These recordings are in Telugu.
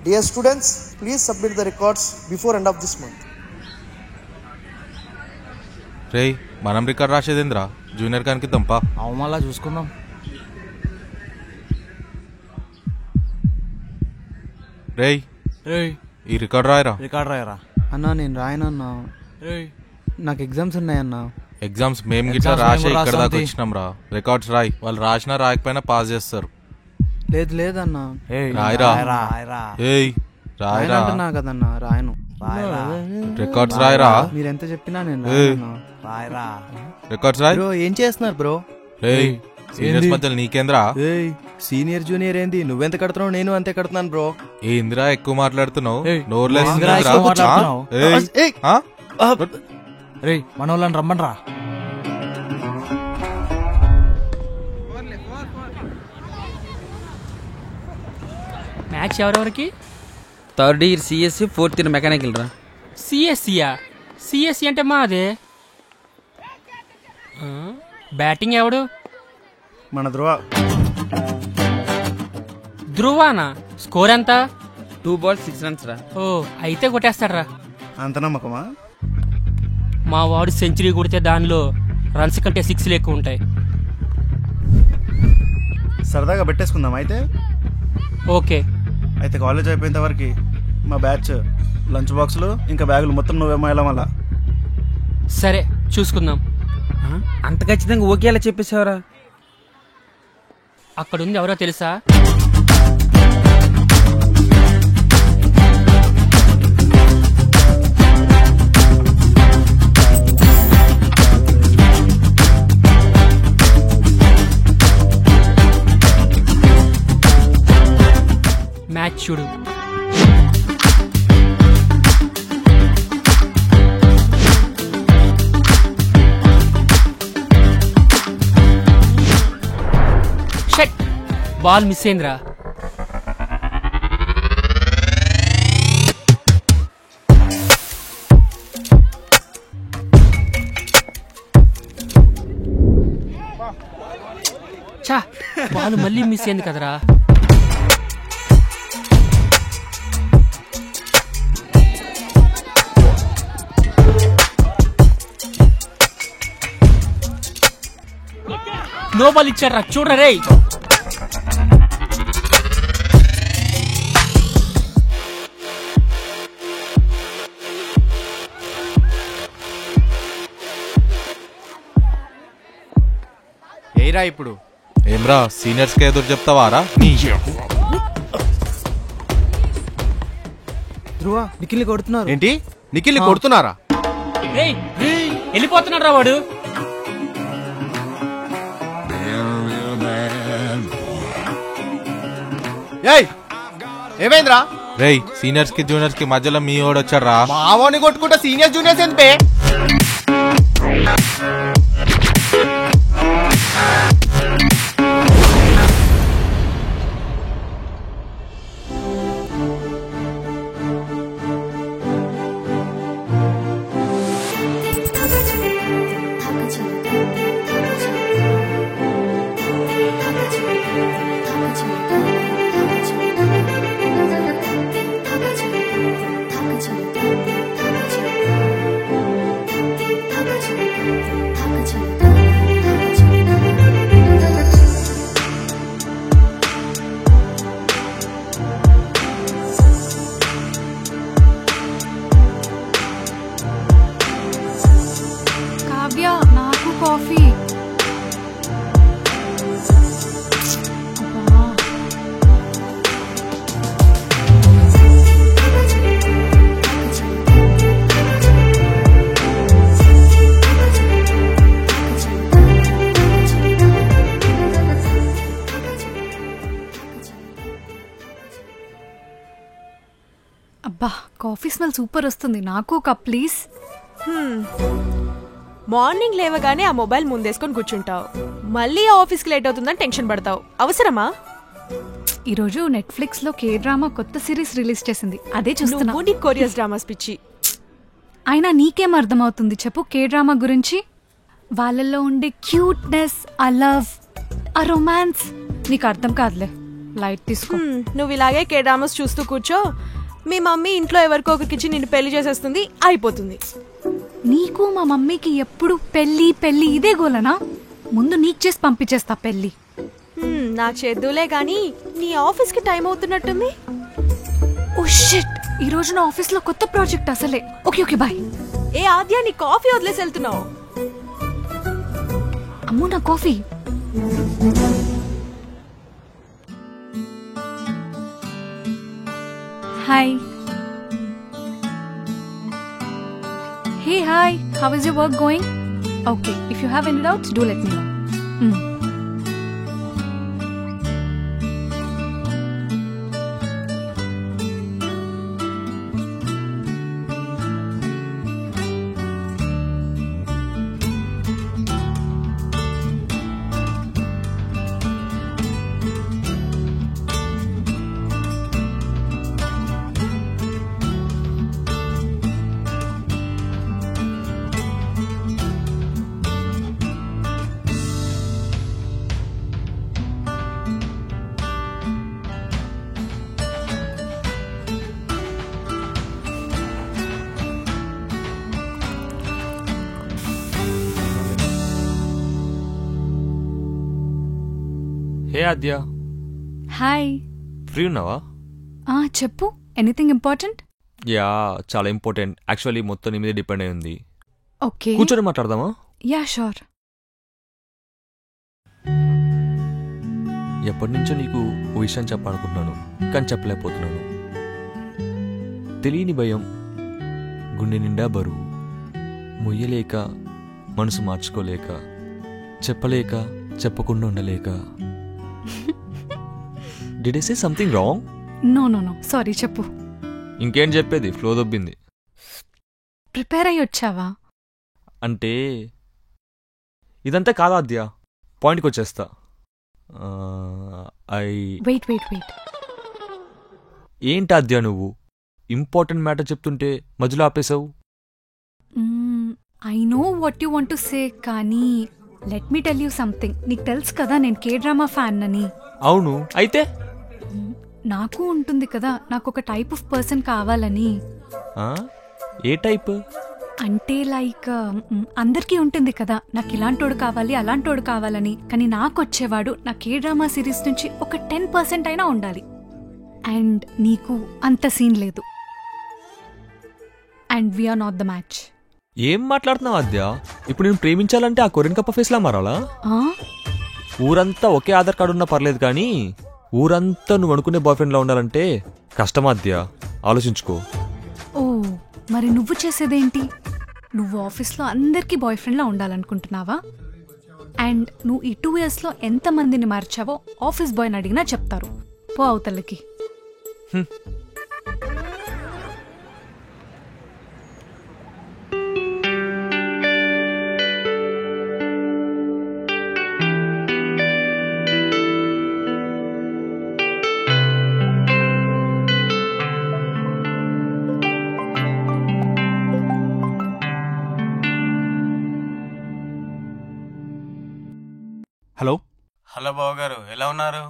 Dear students, please submit the records before end of this month. రేయ్ మనం రికార్డ్ రాసేదేంద్రా జూనియర్ కానికి తంపా అవమల్లా చూసుకుందాం. రేయ్ రేయ్ ఈ రికార్డ్ రాయరా. రికార్డ్ రాయరా. అన్నా నేను రాయనన్నా, రేయ్ నాకు ఎగ్జామ్స్ ఉన్నాయన్నా. ఎగ్జామ్స్ మేము గిట్లా రాసే ఇక్కడ దాకా వచ్చినాం రా. రికార్డ్స్ రాయి, వాళ్ళు రాసినా రాయకపోయినా పాస్ చేస్తారు. లేదు లేదన్నా, రాయరా. ఏయ్ రాయరా అంటున్నా కదన్నా, రాయను. రికార్డ్స్ రాయరా. మీరెంత చెప్పినా నేను రాయనన్నా. రికార్డ్స్ రాయ్. బ్రో ఏం చేస్తున్నారు బ్రో? రేయ్ సీనియర్స్ మధ్యలో నీకేంద్రా? సీనియర్ జూనియర్ ఏంది, నువ్వెంత కడుతున్నావు నేను అంతే కడుతున్నాను బ్రో. ఏందిరా ఎక్కువ మాట్లాడుతున్నావు? రేయ్ మన వాళ్ళని రమ్మనరా. మ్యాచ్ ఎవరెవరికి? Third year CSC, fourth year mechanical రా. సిఎస్సియా? సిఎస్సి అంటే మాదే. బ్యాటింగ్ ఎవడు? మన ధ్రువ. ధ్రువానా? స్కోర్ ఎంత? 2 balls 6 runs రా. ఓ అయితే కొట్టేస్తాడ్రా. అంత నమ్మకమా? మా వాడు సెంచరీ కొడితే దానిలో రన్స్ కంటే 6 ఎక్కువ ఉంటాయి. సరదాగా పెట్టేసుకుందాం అయితే. ఓకే అయితే కాలేజ్ అయిపోయేంత వరకు మా బ్యాచ్ లంచ్ బాక్సులు ఇంకా బ్యాగులు మొత్తం నువ్వేమో ఎలా మళ్ళా. సరే చూసుకుందాం. అంత ఖచ్చితంగా ఓకే అలా చెప్పేసావరా? అక్కడుంది ఎవరో తెలుసా? మ్యాచ్ చూడు. షట్, బాల్ మిస్ అయిందిరా. చా, బాల్ మళ్ళీ మిస్ అయింది కదరా. నో బాల్ ఇచ్చారా చూడరా రే. ఏరా ఇప్పుడు ఏమ్రా సీనియర్స్ కి ఎదురు చెప్తావారా? ధ్రువ నిఖిల్ని కొడుతున్నారు. ఏంటి? నిఖిల్ని కొడుతున్నారా? వెళ్ళిపోతున్నాడు రా వాడు. ఏమైందిరా? రేయ్ సీనియర్స్ కి జూనియర్స్ కి మధ్యలో మీ ఓడి వచ్చారా. మావోని కొట్టుకుంటా సీనియర్ జూనియర్స్ ఎందుకే? నాకు కాఫీ. అబ్బా కాఫీ స్మెల్ సూపర్ వస్తుంది. నాకు కప్ ప్లీజ్. మార్నింగ్ లేవగానే ఆ మొబైల్ ముందేసుకొని కూర్చుంటావు, మళ్ళీ ఆఫీస్కి లేట్ అవుతుందని టెన్షన్ పడతావు. అవసరమా? ఈరోజు నెట్ఫ్లిక్స్ లో కే డ్రామా కొత్త సిరీస్ రిలీజ్ చేసింది, అదే చూస్తున్నా. కొరియస్ డ్రామాస్ పిచ్చి. అయినా నీకేం అర్థమవుతుంది చెప్పు కే డ్రామా గురించి? వాళ్ళల్లో ఉండే క్యూట్నెస్, ఆ లవ్, ఆ రొమాన్స్ నీకు అర్థం కాదులే. లైట్ తీసుకో. నువ్వు ఇలాగే కే డ్రామాస్ చూస్తూ కూర్చో. మీ మమ్మీ ఇంట్లో ఎవరికో ఒకరికి నిన్ను పెళ్లి చేసేస్తుంది, అయిపోతుంది. నీకు మా మమ్మీకి ఎప్పుడు పెళ్ళి పెళ్ళి ఇదే గోలనా? ముందు నీకు చేసి పంపించేస్తా పెళ్ళి. నాకు చేద్దులే కానీ నీ ఆఫీస్కి టైం అవుతున్నట్టుంది. ఓ షిట్, ఈ రోజు నా ఆఫీస్లో కొత్త ప్రాజెక్ట్ అసలే. Okay okay bye. ఏ ఆద్య, నీ కాఫీ వదిలేసి వెళ్తున్నావు? అమ్మో నా coffee. Hi. Hey, hi. How is your work going? Okay, if you have any doubts, do let me know. Hey Aadya. Hi. Free ఉన్నావా? చెప్పు. Anything important? యా, చాలా ఇంపార్టెంట్. యాక్చువల్లీ మొత్తం నీ మీద డిపెండ్ అయి ఉంది. ఓకే, కూర్చొని మాట్లాడదామా? Yeah sure. ఎప్పటి నుంచో నీకు ఓ విషయం చెప్పాలనుకుంటున్నాను, కానీ చెప్పలేకపోతున్నాను. తెలియని భయం, గుండె నిండా బరువు, మొయ్యలేక మనసు మార్చుకోలేక, చెప్పలేక చెప్పకుండా ఉండలేక. Did I say something wrong? No no no, sorry, చెప్పు. ఇంకేం చెప్పేది, ఫ్లో దొబ్బింది. ప్రిపేర్ అయ్యి వచ్చావా? అంటే ఇదంతా కాదా ఆద్య, పాయింట్కి వచ్చేస్తా. Wait wait wait. ఏంటి ఆద్య నువ్వు ఇంపార్టెంట్ మ్యాటర్ చెప్తుంటే మధ్యలో ఆపేశావు? I know what you want to say, కానీ let me tell you something. నీకు తెలుసు కదా నేను కే డ్రామా ఫ్యాన్ అని. అవును, అయితే నాకు ఉంటుంది కదా నాకు ఒక టైప్ ఆఫ్ పర్సన్ కావాలని. ఏ టైప్? అంటే లైక్ అందరికీ ఉంటుంది కదా నాకు ఇలాంటోడు కావాలి అలాంటోడు కావాలని, కానీ నాకు వచ్చేవాడు నా కే డ్రామా సిరీస్ నుంచి ఒక 10% అయినా ఉండాలి. అండ్ నీకు అంత సీన్ లేదు. And we're not the match. ఏం మాట్లాడుతున్నావు ఆద్య? ఇప్పుడు నేను ప్రేమించాలంటే ఆ కొరియన్ కప్ప ఫేస్లా మారాలా? ఊరంతా ఒకే ఆధార్ కార్డు ఉన్నా పర్లేదు, కానీ ఊరంతా నువ్వు అనుకునే బాయ్ ఫ్రెండ్లా ఉండాలంటే కష్టం ఆద్య, ఆలోచించుకో. ఓ, మరి నువ్వు చేసేదేంటి? నువ్వు ఆఫీస్లో అందరికీ బాయ్ ఫ్రెండ్లా ఉండాలనుకుంటున్నావా? అండ్ నువ్వు ఈ 2 yearsలో ఎంతమందిని మార్చావో ఆఫీస్ బాయ్ని అడిగినా చెప్తారు. పో అవతలకి. హలో. హలో బావగారు, ఎలా ఉన్నారు?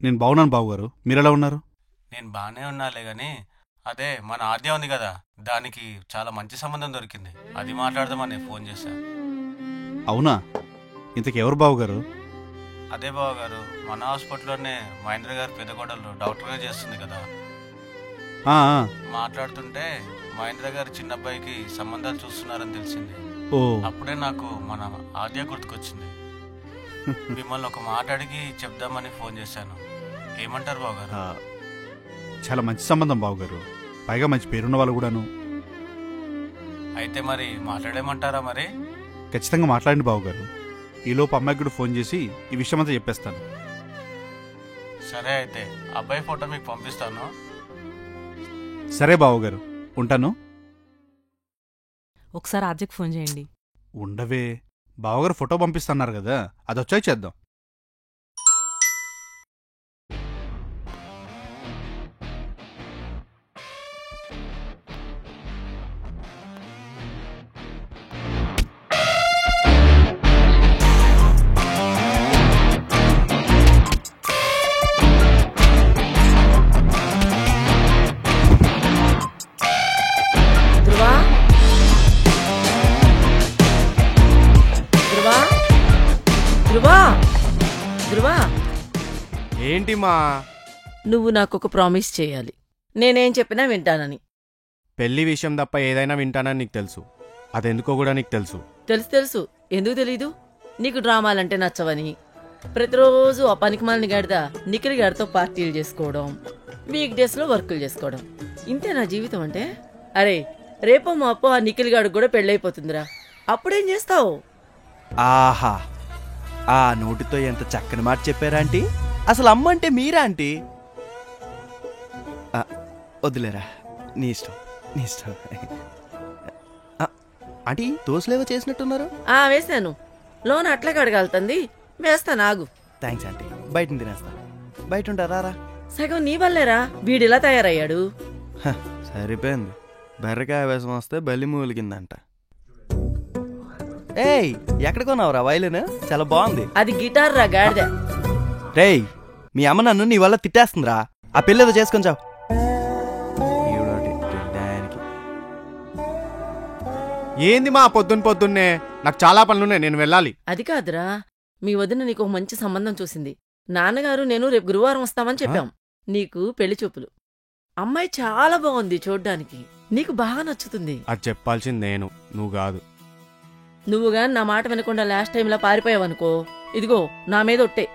నేను బాగున్నాను బావగారు, మీరు ఎలా ఉన్నారు? నేను బాగానే ఉన్నాలే గాని అదే మన ఆద్య ఉంది కదా, దానికి చాలా మంచి సంబంధం దొరికింది. అది మాట్లాడదామని ఫోన్ చేశా. అవునా? ఇంతకు ఎవరు బావగారు? అదే బావగారు, మన హాస్పిటల్లోనే మహేంద్ర గారు పెద్ద కోడలు డాక్టర్గా చేస్తుంది కదా. మాట్లాడుతుంటే మహేంద్ర గారు చిన్న అబ్బాయికి సంబంధాలు చూస్తున్నారని తెలిసింది. అప్పుడే నాకు మన ఆద్య గుర్తుకొచ్చింది. మిమ్మల్ని ఒక మాట అడిగి చెప్దామని ఫోన్ చేశాను. ఏమంటారు బావగారు? చాలా మంచి సంబంధం బావగారు, పైగా మంచి పేరున్న వాళ్ళు కూడాను. అయితే మరి మాట్లాడేమంటారా? మరి ఖచ్చితంగా మాట్లాడండి బావగారు. ఈలోపు అమ్మాయికి కూడా ఫోన్ చేసి ఈ విషయం అంతా చెప్పేస్తాను. సరే, అయితే అబ్బాయి ఫోటో మీకు పంపిస్తాను. సరే బావగారు, ఉంటాను. ఒకసారి ఆద్యకు ఫోన్ చేయండి. ఉండవే, బావగారు ఫోటో పంపిస్తున్నారు కదా, అది వచ్చాయి చేద్దాం. ఏంటి మా నువ్వు నాకొక ప్రామిస్ చేయాలి, నేనేం చెప్పినా వింటానని. పెళ్లి విషయం తప్ప ఏదైనా వింటానని నీకు తెలుసు, అదెందుకో కూడా నీకు తెలుసు. తెలుసు తెలుసు, ఎందుకు తెలీదు? నీకు డ్రామాలంటే నచ్చవని, ప్రతిరోజు ఆ పనికిమాలిన గాడిద నిఖిల్ గాడితో పార్టీలు చేసుకోవడం, వీక్ డేస్లో వర్కులు చేసుకోవడం, ఇంతే నా జీవితం అంటే. అరే రేపో మాపో ఆ నిఖిల్ గాడికి కూడా పెళ్ళైపోతుందిరా, అప్పుడేం చేస్తావు? ఆహా, ఆ నోటితో ఎంత చక్కని మాట చెప్పారా ఆంటీ. అసలు అమ్మ అంటే మీరా ఆంటీ? వద్దులేరా, నీ ఇష్టం నీ ఇష్టం. ఆంటీ దోశలేవో చేసినట్టున్నారు. వేసాను, లోన్ అట్లా కడగాలుతుంది, వేస్తాను ఆగు. థ్యాంక్స్ ఆంటీ, బయట తినేస్తా. బయట ఉంటారా? సగం నీ వల్లేరా వీడిలా తయారయ్యాడు. సరిపోయింది, బెర్రకాయ వేసం వస్తే బల్లి మూలిగిందంట. ఏయ్ ఎక్కడ కొన్నావురా వైలిన్? చాలా బాగుంది. అది గిటార్ రా గాడిద. రేయ్ మీ అమ్మ నన్ను నీ వల్ల తిట్టేస్తుందిరా, ఆ పిల్లదో చేసుకొని చావు. ఏంది మా పొద్దున్నే? నాకు చాలా పనులున్నాయి, నేను వెళ్ళాలి. అది కాదురా, మీ వదిన నీకు ఒక మంచి సంబంధం చూసింది. నాన్నగారు నేను రేపు గురువారం వస్తామని చెప్పాం. నీకు పెళ్లి చూపులు. అమ్మాయి చాలా బాగుంది చూడ్డానికి, నీకు బాగా నచ్చుతుంది. అది చెప్పాల్సింది నేను, నువ్వు కాదు. నువ్వుగాని నా మాట వినకుండా లాస్ట్ టైంలా పారిపోయావనుకో, ఇదిగో నా మీద ఒట్టే.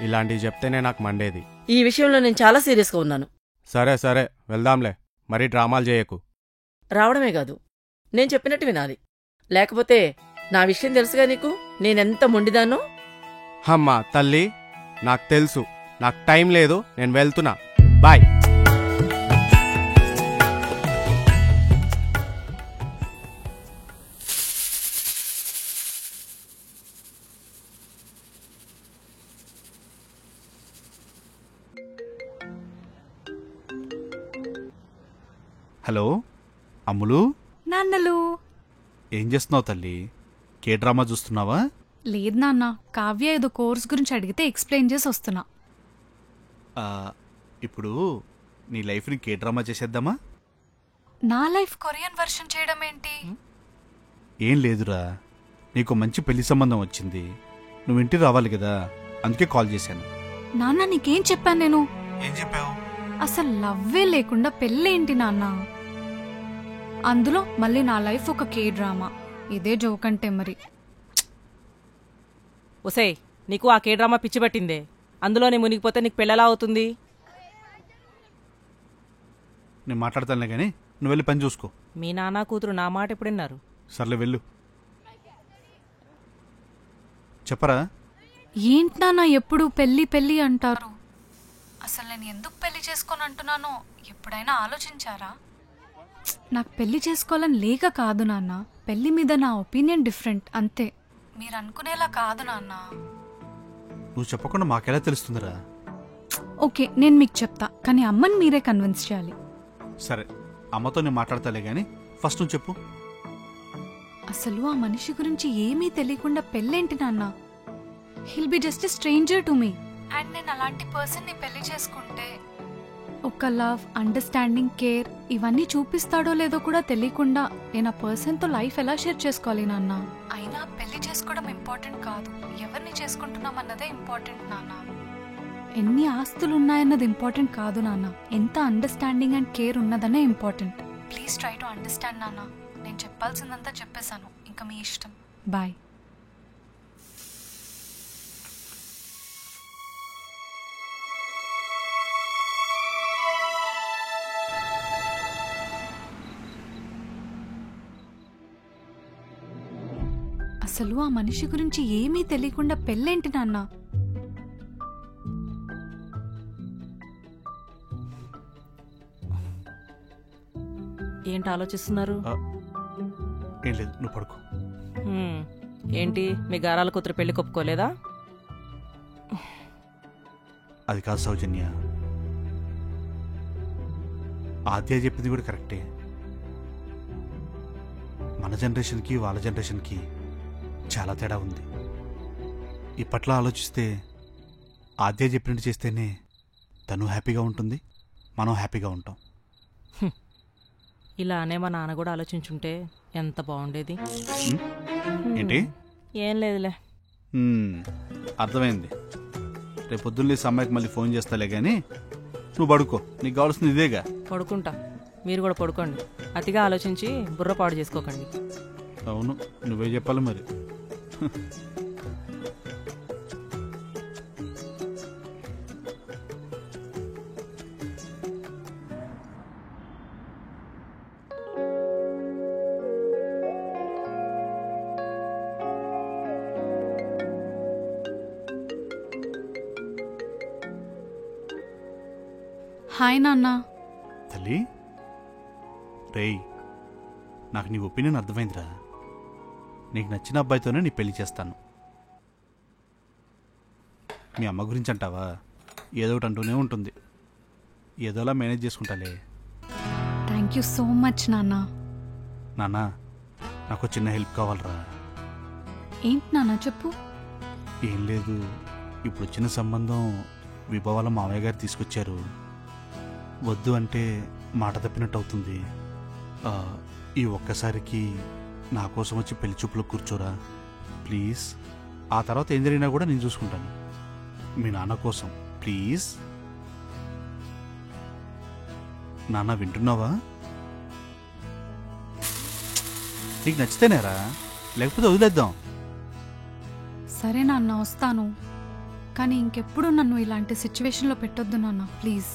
ఇలాంటివి చెప్తేనే నాకు మండేది. ఈ విషయంలో నేను చాలా సీరియస్గా ఉన్నాను. సరే సరే వెళ్దాంలే, మరీ డ్రామాలు చేయకు. రావడమే కాదు, నేను చెప్పినట్టు వినాలి, లేకపోతే నా విషయం తెలుసుగా నీకు, నేనెంత మొండిదానో. అమ్మా తల్లి, నాకు తెలుసు, నాకు టైం లేదు, నేను వెళ్తున్నా, బాయ్. హలో అమ్ములు. నాన్నలు. ఏం చేస్తున్నావు తల్లి? కే డ్రామా చూస్తున్నావా? లేదు నాన్న, కావ్య ఏదో కోర్స్ గురించి అడిగితే ఎక్స్ప్లెయిన్ చేసి వస్తున్నా. ఇప్పుడు నీ లైఫ్ని కే డ్రామా చేసేద్దామా? నా లైఫ్ కొరియన్ వర్షన్ చేయడం ఏంటి? ఏం లేదురా, నీకు మంచి పెళ్లి సంబంధం వచ్చింది, నువ్వు ఇంటికి రావాలి కదా, అందుకే కాల్ చేశాను. నాన్న నీకేం చెప్పాను నేను? ఏం చెప్పావు? అసలు లవ్వే లేకుండా పెళ్ళేంటి నాన్న? అందులో మళ్ళీ నా లైఫ్ ఒక కే డ్రామా, ఇదే జోక్ అంటే మరి. ఒసే నీకు ఆ కే డ్రామా పిచ్చి పట్టిందే, అందులోనే మునిగిపోతే నీకు పెళ్ళలా అవుతుంది? నేను మాట్లాడతానులే కానీ నువ్వు వెళ్ళి పని చూసుకో. మీ నాన్న కూతురు నా మాట ఎప్పుడన్నారు? సర్లే వెళ్ళు. చెప్పరా? ఏంటి నాన్న ఎప్పుడు పెళ్ళి పెళ్ళి అంటారు? అసలు నేను ఎందుకు పెళ్లి చేసుకొని అంటున్నానో ఎప్పుడైనా ఆలోచించారా? నాకు పెళ్లి చేసుకోవాలని లేక కాదు నాన్న, పెళ్లి మీద నా ఒపీనియన్ డిఫరెంట్ అంతే. మీరు అనుకునేలా కాదు నాన్న. నువ్వు చెప్పకుండా మాకెలా తెలుస్తుందిరా? ఓకే నేను మీకు చెప్తా, కానీ అమ్మని మీరే కన్విన్స్ చేయాలి. సరే అమ్మతో నేను మాట్లాడతాలే కానీ ఫస్ట్ నువ్వు చెప్పు. అసలు ఆ మనిషి గురించి ఏమీ తెలియకుండా పెళ్ళేంటి నాన్న? Hill be just a stranger to me. And నేను అలాంటి పర్సన్ని పెళ్లి చేసుకుంటే ఒక లవ్, అండర్స్టాండింగ్, కేర్ ఇవన్నీ చూపిస్తాడో లేదో కూడా తెలియకుండా నేను ఆ పర్సన్తో లైఫ్ ఎలా షేర్ చేసుకోవాలి నాన్న? అయినా పెళ్లి చేసుకోవడం ఇంపార్టెంట్ కాదు, ఎవరిని చేసుకుంటున్నాం అన్నదే ఇంపార్టెంట్ నాన్న. ఎన్ని ఆస్తులు ఉన్నాయన్నది ఇంపార్టెంట్ కాదు నాన్న, ఎంత అండర్స్టాండింగ్ అండ్ కేర్ ఉన్నదనే important. Please try to understand నాన్న. నేను చెప్పాల్సిందంతా చెప్పేశాను, ఇంకా మీ ఇష్టం. బాయ్. అసలు ఆ మనిషి గురించి ఏమీ తెలియకుండా పెళ్ళేంటి నాన్న? ఏంటి ఆలోచిస్తున్నారు? ఏం లేదు, నువ్వు పడుకో. ఏంటి మీ గారాల కూతురు పెళ్లి కొప్పుకోలేదా? అది కాదు సౌజన్య, ఆద్య చెప్పింది కూడా కరెక్టే. మన జనరేషన్కి వాళ్ళ జనరేషన్కి చాలా తేడా ఉంది. ఇప్పట్లో ఆలోచిస్తే ఆద్య చెప్పినట్టు చేస్తేనే తను హ్యాపీగా ఉంటుంది, మనం హ్యాపీగా ఉంటాం. ఇలానే మా నాన్న కూడా ఆలోచించుంటే ఎంత బాగుండేది. ఏంటి? ఏం లేదులే. అర్థమైంది. రేపు పొద్దున్న లేసి అమ్మాయికి మళ్ళీ ఫోన్ చేస్తాలే కానీ నువ్వు పడుకో, నీకు కావాల్సింది ఇదేగా. పడుకుంటా, మీరు కూడా పడుకోండి. అతిగా ఆలోచించి బుర్ర పాడు చేసుకోకండి. అవును, నువ్వే చెప్పాలి మరి. హాయ్ నాన్న. తల్లి, రేయ్, నాకు నీ ఒపీనియన్ అర్థమైందిరా. నీకు నచ్చిన అబ్బాయితోనే నీ పెళ్లి చేస్తాను. మీ అమ్మ గురించి అంటావా? ఏదో ఒకటి అంటూనే ఉంటుంది. ఏదోలా మేనేజ్ చేసుకుంటాలే. థ్యాంక్ యూ సో మచ్ నాన్న. నాన్న, నాకు చిన్న హెల్ప్ కావాలరా. ఏంటి నాన్న చెప్పు. ఏం లేదు, ఇప్పుడు వచ్చిన సంబంధం విభవాల మామయ్య గారు తీసుకొచ్చారు. వద్దు అంటే మాట తప్పినట్టు అవుతుంది. ఈ ఒక్కసారికి నా కోసం వచ్చి పెళ్లి చూపులో కూర్చోరా ప్లీజ్. ఆ తర్వాత ఏం జరిగినా కూడా నేను చూసుకుంటాను. మీ నాన్న కోసం ప్లీజ్. నాన్న వింటున్నావా? నీకు నచ్చితేనేరా, లేకపోతే వదిలేద్దాం. సరే నాన్న, వస్తాను. కానీ ఇంకెప్పుడు నన్ను ఇలాంటి సిచ్యువేషన్లో పెట్టొద్దు నాన్న, ప్లీజ్.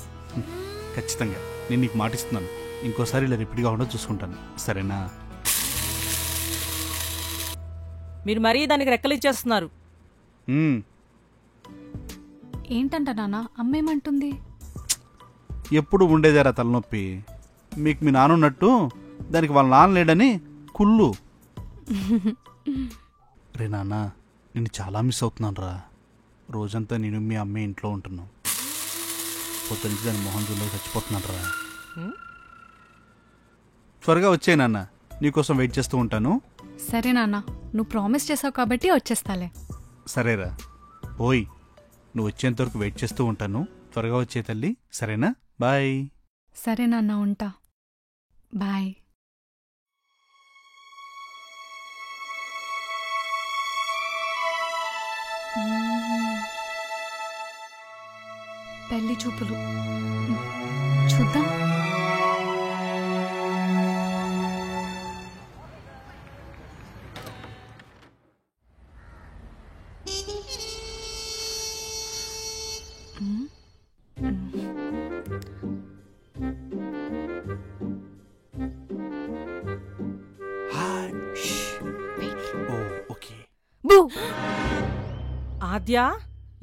ఖచ్చితంగా, నేను నీకు మాటిస్తున్నాను. ఇంకోసారి ఇలా రిపీట్ కాకుండా చూసుకుంటాను, సరేనా? మీరు మరీ దానికి రెక్కలు ఇచ్చేస్తున్నారు. ఏంటంట నాన్న, అమ్మేమంటుంది? ఎప్పుడు ఉండేదేరా తలనొప్పి. మీకు మీ నాన్న ఉన్నట్టు దానికి వాళ్ళ నాన్న లేడని కుళ్ళు. రే నాన్న, నేను చాలా మిస్ అవుతున్నాను రా. రోజంతా నేను మీ అమ్మే ఇంట్లో ఉంటున్నాను. పొద్దు నుంచి దాని మొహం చూడలేక చచ్చిపోతున్నాను రా. త్వరగా వచ్చాయి నాన్న, నీకోసం వెయిట్ చేస్తూ ఉంటాను. సరే నాన్న, నువ్వు ప్రామిస్ చేసావు కాబట్టి వచ్చేస్తాలే. సరేరా, ఓయ్, నువ్వు వచ్చేంత వరకు వెయిట్ చేస్తూ ఉంటాను. త్వరగా వచ్చే తల్లి, సరేనా? బాయ్. సరే నాన్న, ఉంటా. బాయ్. పెళ్లి చూపులు చూద్దాం. ఆద్య,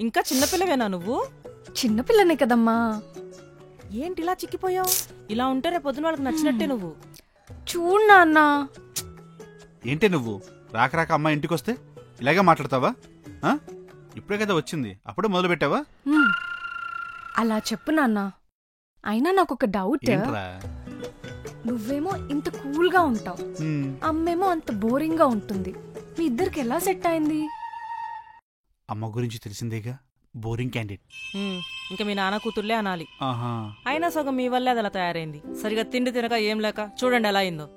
ఇంకా చిన్నపిల్లవేనా నువ్వు? చిన్నపిల్లనే కదమ్మా. ఏంటి ఇలా చిక్కిపోయావు? ఇలా ఉంటే రేపు పొద్దున వాళ్ళకి నచ్చినట్టే నువ్వు. చూడు నాన్న. ఏంటే నువ్వు రాక రాక అమ్మాయి ఇంటికి వస్తే ఇలాగే మాట్లాడతావా? ఇప్పుడే కదా వచ్చింది, అప్పుడే మొదలు పెట్టావా? అలా చెప్పు నాన్న. అయినా నాకు ఒక డౌట్. ఏంట్రా? నువ్వేమో ఇంత కూల్ గా ఉంటావు, అమ్మేమో అంత బోరింగ్ గా ఉంటుంది. మీ ఇద్దరికి ఎలా సెట్ అయింది? అమ్మ గురించి తెలిసిందేగా, బోరింగ్ క్యాండిడేట్. ఇంకా మీ నాన్న కూతుర్లే అనాలి. అయినా సగం మీ వల్లే అది అలా తయారైంది. సరిగా తిండి తినక ఏం లేక చూడండి ఎలా అయిందో.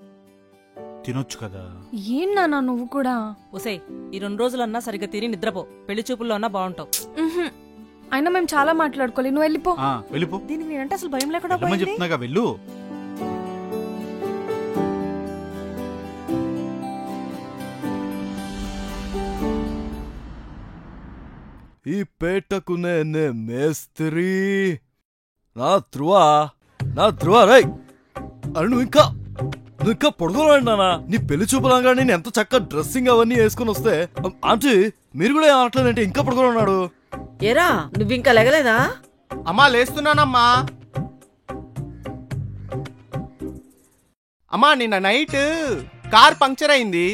తినొచ్చు కదా. ఏం నాన్న నువ్వు కూడా? ఒసే, ఈ 2 రోజులన్నా సరిగ్గా తిని నిద్రపో. పెళ్లి చూపుల్లో అన్నా బాగుంటావు. అయినా మేము చాలా మాట్లాడుకోవాలి, నువ్వు వెళ్ళిపో. వెళ్ళిపో. దీనికి నేనంటే అసలు భయం లేకుండా చెప్తున్నాగా, వెళ్ళు. ఈ పేటకు నేనే మేస్త్రి. నా ధ్రువ రై. అరే నువ్వు ఇంకా పొడుగున్నానా? నీ పెళ్లి చూపులాగా నేను ఎంత చక్కగా డ్రెస్సింగ్ అవన్నీ వేసుకుని వస్తే ఆంటీ మీరు కూడా ఏమట్లేదంటే ఇంకా పొడుగున్నాడు. ఏరా, నువ్వు ఇంకా లెగలేదా? అమ్మా లేస్తున్నానమ్మా. అమ్మా, నిన్న నైట్ కార్ పంక్చర్ అయింది.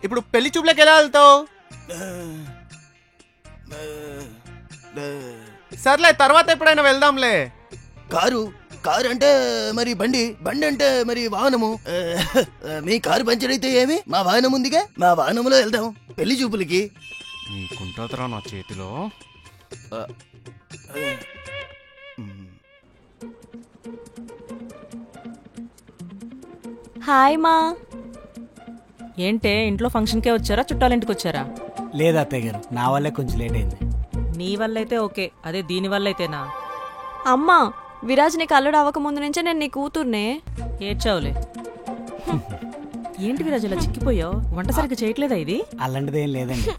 ఇప్పుడు పెళ్లి చూపులకు ఎలా వెళ్తావు? సర్లే, తర్వాత ఎప్పుడైనా వెళ్దాంలే. కారు అంటే మరి బండి అంటే మరి వాహనము. మీ కారు పంచర్ అయితే ఏమి, మా వాహనం ఉందిగా, మా వాహనంలో వెళ్దాం పెళ్లి చూపులకి. నీకుంటుందిరా నా చేతిలో. హాయ్ మా. ఏంటే ఇంట్లో ఫంక్షన్కే వచ్చారా, చుట్టాలింటికి వచ్చారా? లేదా అత్తయ్య గారు, నా వల్లే కొంచెం లేట్ అయింది. నీ వల్లైతే ఓకే, అదే దీని వల్ల అయితేనా? అమ్మా, విరాజ్ నీకు అల్లుడు అవ్వక ముందు నుంచే నేను నీ కూతుర్నే. ఏడ్చావులే. ఏంటి విరాజ్ ఇలా చిక్కిపోయావు? వంట సరిగ్గా చేయట్లేదా? ఇది అలాంటిదేం లేదండి.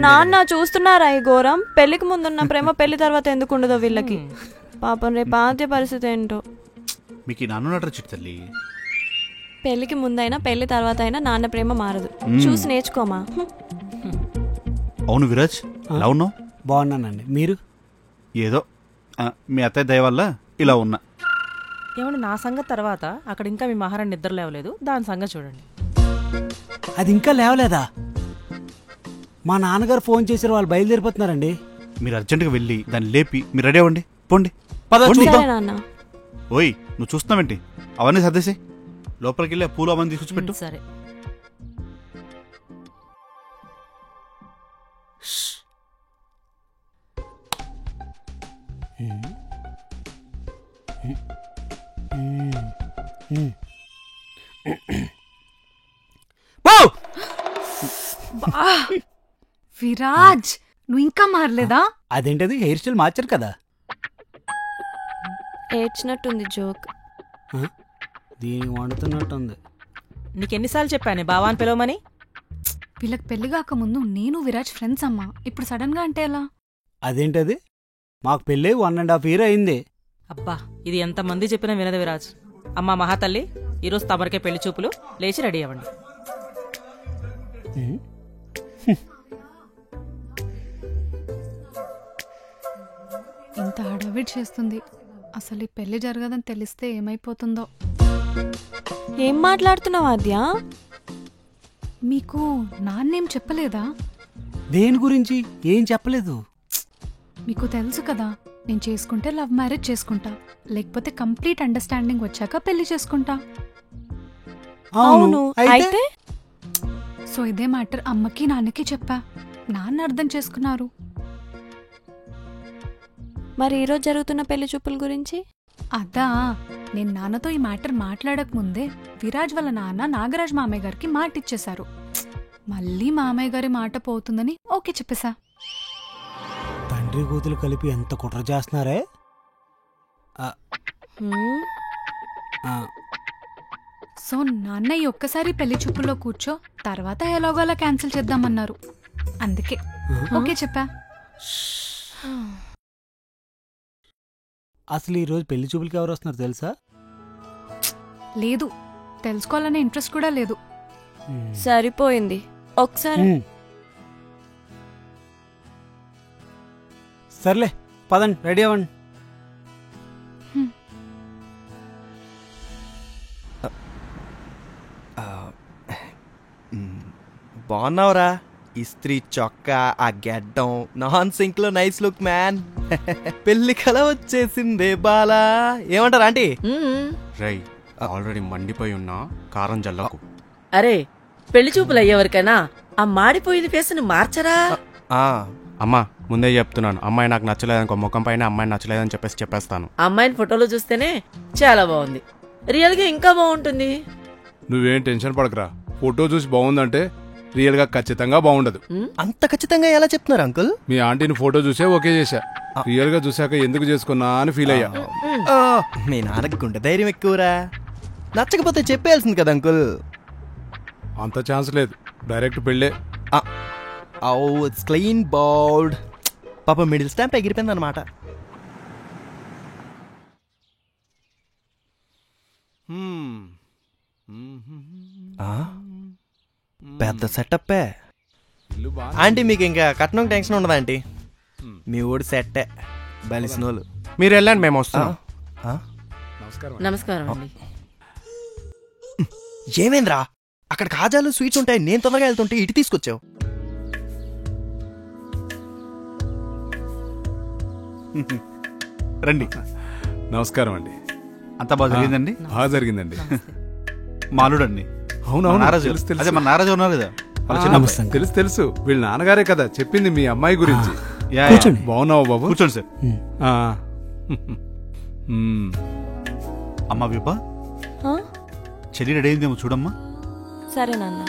నాన్న చూస్తున్నారా ఈ ఘోరం? పెళ్లికి ముందున్న ప్రేమ పెళ్లి తర్వాత ఎందుకు ఉండదో వీళ్ళకి. పాపం రేపు ఆద్య పరిస్థితి ఏంటో. మీకు నాన్న చిట్టు తల్లి. పెళ్లికి ముందైనా పెళ్లి తర్వాత అయినా నాన్న ప్రేమ మారదు. చూసి నేర్చుకోమా. అవును విరాజ్, ఎలా ఉన్నావు? బాగున్నానండి. మీరు? ఏదో మీ అత్తయ్య దయ వల్ల ఇలా ఉన్నా. ఏమన్నా నా సంగతి తర్వాత, అక్కడ ఇంకా మీ మహారాణి నిద్ర లేవలేదు, దాని సంగతి చూడండి. అది ఇంకా లేవలేదా? మా నాన్నగారు ఫోన్ చేశారు, వాళ్ళు బయలుదేరిపోతున్నారండి. మీరు అర్జెంటుగా వెళ్ళి దాన్ని లేపి మీరు రెడీ అవ్వండి. పోండి. ఓయ్, నువ్వు చూస్తున్నావేంటి? అవన్నీ సర్దేసి లోపలికి వెళ్ళి పూలు అవన్నీ తీసుకొచ్చిపెట్టు. సరే. విరాజ్, నువ్వు ఇంకా మారలేదా? అదేంటది, హెయిర్ స్టైల్ మార్చారు కదా. ఏడ్చినట్టుంది జోక్. దీనికి వండుతున్నట్టుంది. నీకెన్నిసార్లు చెప్పాను బావా అని పిలవమని? వీళ్ళకి పెళ్లి కాక ముందు నేను విరాజ్ ఫ్రెండ్స్ అమ్మా. ఇప్పుడు సడన్ గా అంటే ఎలా? అదేంటది, మాకు పెళ్ళి 1.5 year అయింది. అబ్బా, ఇది ఎంతమంది చెప్పినా వినదు విరాజ్. అమ్మా మహాతల్లి, ఈరోజు తమరికే పెళ్లి చూపులు, లేచి రెడీ అవ్వండి. ఇంత హడావిడి చేస్తుంది. అసలు ఈ పెళ్లి జరగదని తెలిస్తే ఏమైపోతుందో. ఏం మాట్లాడుతున్నావు ఆద్య? మీకు నాన్నేం చెప్పలేదా? దేని గురించి ఏం చెప్పలేదు. మీకు తెలుసు కదా, నేను చేసుకుంటే లవ్ మ్యారేజ్ చేసుకుంటా, లేకపోతే కంప్లీట్ అండర్స్టాండింగ్ వచ్చాక పెళ్లి చేసుకుంటా. అవును, అయితే సో ఇదే మ్యాటర్ అమ్మకి నాన్నకి చెప్పా. నాన్న అర్థం చేసుకున్నారు. మరి ఈరోజు జరుగుతున్న పెళ్లి చూపుల గురించి? అదా, నేను నాన్నతో ఈ మ్యాటర్ మాట్లాడక ముందే విరాజ్ వాళ్ళ నాన్న నాగరాజ్ మామయ్య గారికి మాట ఇచ్చేశారు. మళ్ళీ మామయ్య గారి మాట పోతుందని ఓకే చెప్పేశా. తండ్రి కూతురు కలిపి ఎంత కుట్ర చేస్తున్నారే. సో నాన్న ఈ ఒక్కసారి పెళ్లి చూపుల్లో కూర్చో, తర్వాత ఎలాగోలా క్యాన్సిల్ చేద్దామన్నారు. అందుకే ఓకే చెప్పా. అసలు ఈ రోజు పెళ్లి చూపులకి ఎవరు వస్తున్నారు తెలుసా? లేదు, తెలుసుకోవాలనే ఇంట్రెస్ట్ కూడా లేదు. సరిపోయింది. ఒకసారి సర్లే పదండి, రెడీ అవ్వండి. బాగున్నావురా? ఇస్త్రీ చొక్కా, ఆ గెడ్డం, నాన్ సింక్ లో నైస్ లుక్ మ్యాన్. పెళ్లి కల వచ్చేసిందే బాలా. ఏమంటారా ఆంటీ? రై, ఆల్రెడీ మండిపోయి ఉన్నా, కారం జల్లకు. అరే, పెళ్లి చూపులు అయ్యేవరకైనా ఆ మాడిపోయిన ఫేస్ని మార్చరా. అమ్మా, ముందే చెప్తున్నాను, అమ్మాయి నాకు నచ్చలేదనుకో, ముఖం పైన అమ్మాయి నచ్చలేదని చెప్పేస్తాను. అమ్మాయిని ఫోటోలో చూస్తేనే చాలా బాగుంది, రియల్ గా ఇంకా బాగుంటుంది. నువ్వేం టెన్షన్ పడకరా, ఫోటో చూసి బాగుందంటే రియల్ గా ఖచ్చితంగా బాగుండదు. అంత ఖచ్చితంగా ఎలా చెప్తున్నారు అంకుల్? మీ ఆంటీని ఫోటో చూసే ఓకే చేశా, రియల్ గా చూసాక ఎందుకు చేసుకున్నా అని ఫీల్ అయ్యా. మీ నాన్నకి గుండె ధైర్యం ఎక్కువరా. నచ్చకపోతే చెప్పేయాల్సింది కదా అంకుల్. అంత ఛాన్స్ లేదు, డైరెక్ట్ పెళ్ళే. It's clean bowled. పాప మిడిల్ స్టాంప్ ఎగిరిపోయింది అనమాట. పెద్ద సెటప్పే. ఆంటీ మీకు ఇంకా కట్నం టెన్షన్ ఉండదా ఆంటీ? మీ ఊడి సెట్టే బలిసినోళ్ళు. మీరు వెళ్ళండి, మేము వస్తాం. నమస్కారం అండి. ఏమేంద్రా, అక్కడ కాజాలు స్వీట్స్ ఉంటాయి, నేను తొందరగా వెళ్తుంటే ఇటు తీసుకొచ్చావు. రండి. నమస్కారం అండి. అంతా బాగా జరిగిందండి? బాగా జరిగిందండి. మాలుడండి. అవునవును, అదే మన నారాజు ఉన్నారు కదా, తెలుసు తెలుసు. వీళ్ళ నాన్నగారే కదా చెప్పింది మీ అమ్మాయి గురించి. బాగున్నావా బాబు? కూర్చోండి సార్. అమ్మా విపా, చెల్లి రెడీ అయిందేమో చూడమ్మా. సరే నాన్న.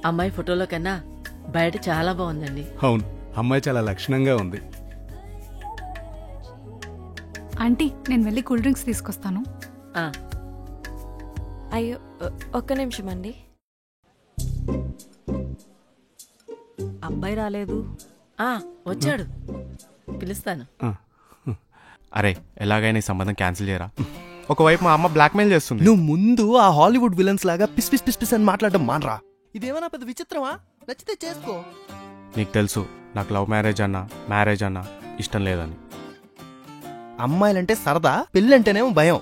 అమ్మాయి ఫోటోలో కన్నా బయట చాలా బాగుందండి. అవును, అమ్మాయి చాలా లక్షణంగా ఉంది. ఆంటీ నేను వెళ్ళి కూల్ డ్రింక్స్ తీసుకొస్తాను. అయ్యో ఒక్క నిమిషం అండి. అబ్బాయి రాలేదు. వచ్చాడు, పిలుస్తాను. అరే ఎలాగైనా ఈ సంబంధం క్యాన్సిల్ చేయరా. ఒకవైపు మా అమ్మ బ్లాక్మెయిల్ చేస్తుంది. నువ్వు ముందు ఆ హాలీవుడ్ విలన్స్ లాగా పిస్ పిస్ పిస్ పిస్ అని మాట్లాడడం మానరా. ఇదేమన్నా పెద్ద విచిత్రమా? నచ్చితే చేసుకో. నీకు తెలుసు నాకు లవ్ మ్యారేజ్ అన్నా మ్యారేజ్ అన్నా ఇష్టం లేదని. అమ్మాయిలంటే సరదా, పెళ్ళంటేనేమో భయం.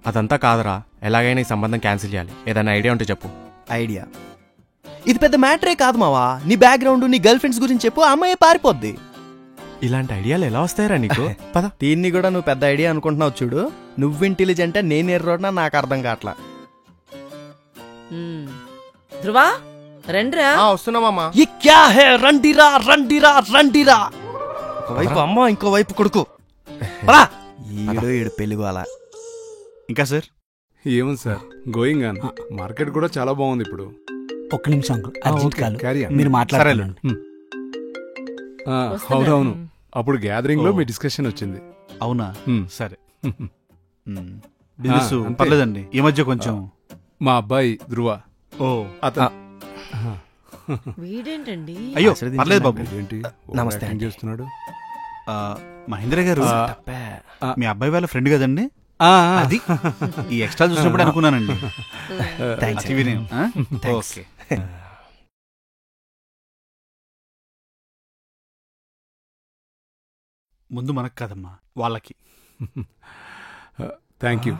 అదంతా కాదరా, ఎలాగైనా ఈ సంబంధం క్యాన్సిల్ చేయాలి. ఏదైనా ఐడియా ఉంటే చెప్పు. ఐడియా? ఇది పెద్ద మ్యాటరే కాదు మావా. నీ బ్యాక్గ్రౌండ్, నీ గర్ల్ ఫ్రెండ్స్ గురించి చెప్పు, ఆ అమ్మాయి పారిపోద్ది. ఇలాంటి ఐడియాలు ఎలా వస్తాయరా నీకు? పద. దీన్ని కూడా నువ్వు పెద్ద ఐడియా అనుకుంటున్నావు చూడు. నువ్వు ఇంటెలిజెంట్, నేను ఎర్రోడ్నా నాకు అర్థం కావట్లా. ధ్రువా రండిరా. వస్తున్నామమ్మా. రండిరా రండిరా రండిరా. ఒకవైపు అమ్మ, ఇంకో వైపు కొడుకు. ఈడు పెళ్ళిగోలా. ఇంకా సార్ ఏముంది సార్, గోయింగ్ ఆన్. మార్కెట్ కూడా చాలా బాగుంది ఇప్పుడు. ఒక్క నిమిషం అంకుల్, అర్జెంట్ కాల్. మీరు సరేలే. మాట్లాడాలండి. అవునవును, అప్పుడు గ్యాదరింగ్ లో మీ డిస్కషన్ వచ్చింది. అవునా? సరే. బిజినెస్ అంతే. పర్లేదండి, ఈ మధ్య కొంచెం. మా అబ్బాయి ధ్రువ. అతను వీడేంటండి? అయ్యో పర్లేదు బాబు. ఏంటి నమస్తే ఏం చేస్తున్నాడు? మహేంద్ర గారు మీ అబ్బాయి వాళ్ళ ఫ్రెండ్ కదండి? అది ఈ ఎక్స్ట్రా చూసినప్పుడు అనుకున్నానండి. థ్యాంక్స్. ఓకే. ముందు మనకు కదమ్మా, వాళ్ళకి. Thank you.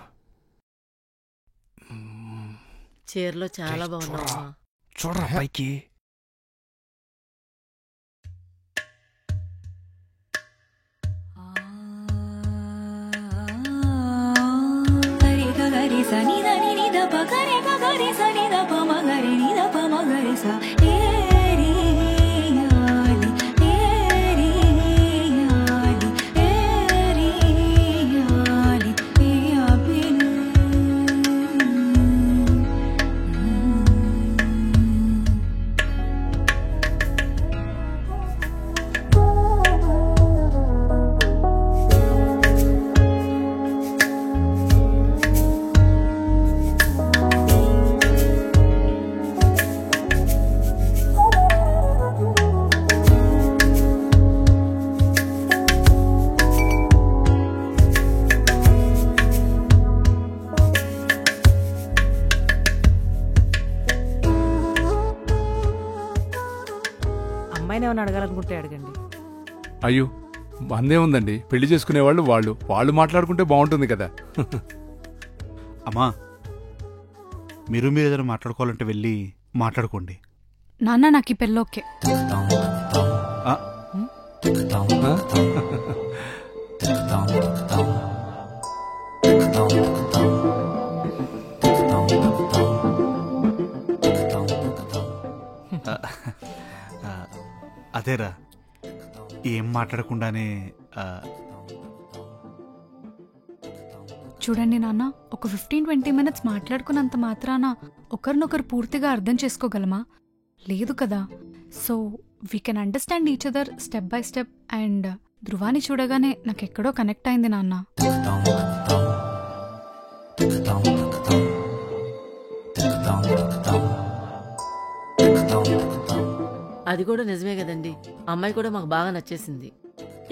చీరలో చాలా బాగున్నావా? చూడరా పైకి. అమ్మాయిని ఏమైనా అడగాలనుకుంటే అడగండి. అయ్యో మందే ఉందండి, పెళ్లి చేసుకునేవాళ్ళు వాళ్ళు మాట్లాడుకుంటే బాగుంటుంది కదా. అమ్మా మీరు ఏదైనా మాట్లాడుకోవాలంటే వెళ్ళి మాట్లాడుకోండి. నాన్న నాకు ఈ పెళ్ళి ఓకే. అదేరా, ఏం మాట్లాడకుండానే చూడండి నాన్న, ఒక 15-20 మినిట్స్ మాట్లాడుకున్నంత మాత్రాన ఒకరినొకరు పూర్తిగా అర్థం చేసుకోగలమా? లేదు కదా. So we can understand each other step by step. And ధ్రువాని చూడగానే నాకెక్కడో కనెక్ట్ అయింది నాన్న. అది కూడా నిజమే కదండి. అమ్మాయి కూడా మాకు బాగా నచ్చేసింది.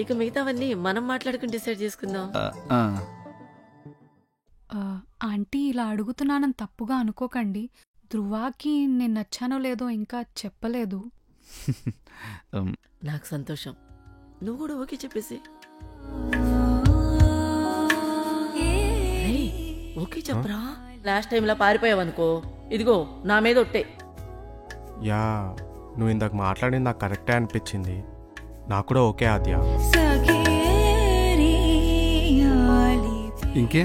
ఇక మిగతావన్నీ మనం మాట్లాడుకుని డిసైడ్ చేసుకుందాం. ఆంటీ ఇలా అడుగుతున్నానని తప్పుగా అనుకోకండి. ధ్రువాకి నేను నచ్చానో లేదో ఇంకా చెప్పలేదు. నాకు సంతోషం. నువ్వు కూడా ఓకే చెప్పేసి. ఓకే చెప్పరా. లాస్ట్ టైంలో పారిపోయావనుకో, ఇదిగో నా మీద ఒట్టే. యా, నువ్వు ఇందాక మాట్లాడింది నాకు కరెక్టే అనిపించింది. నాకు కూడా ఓకే ఆద్య. ఇంకే,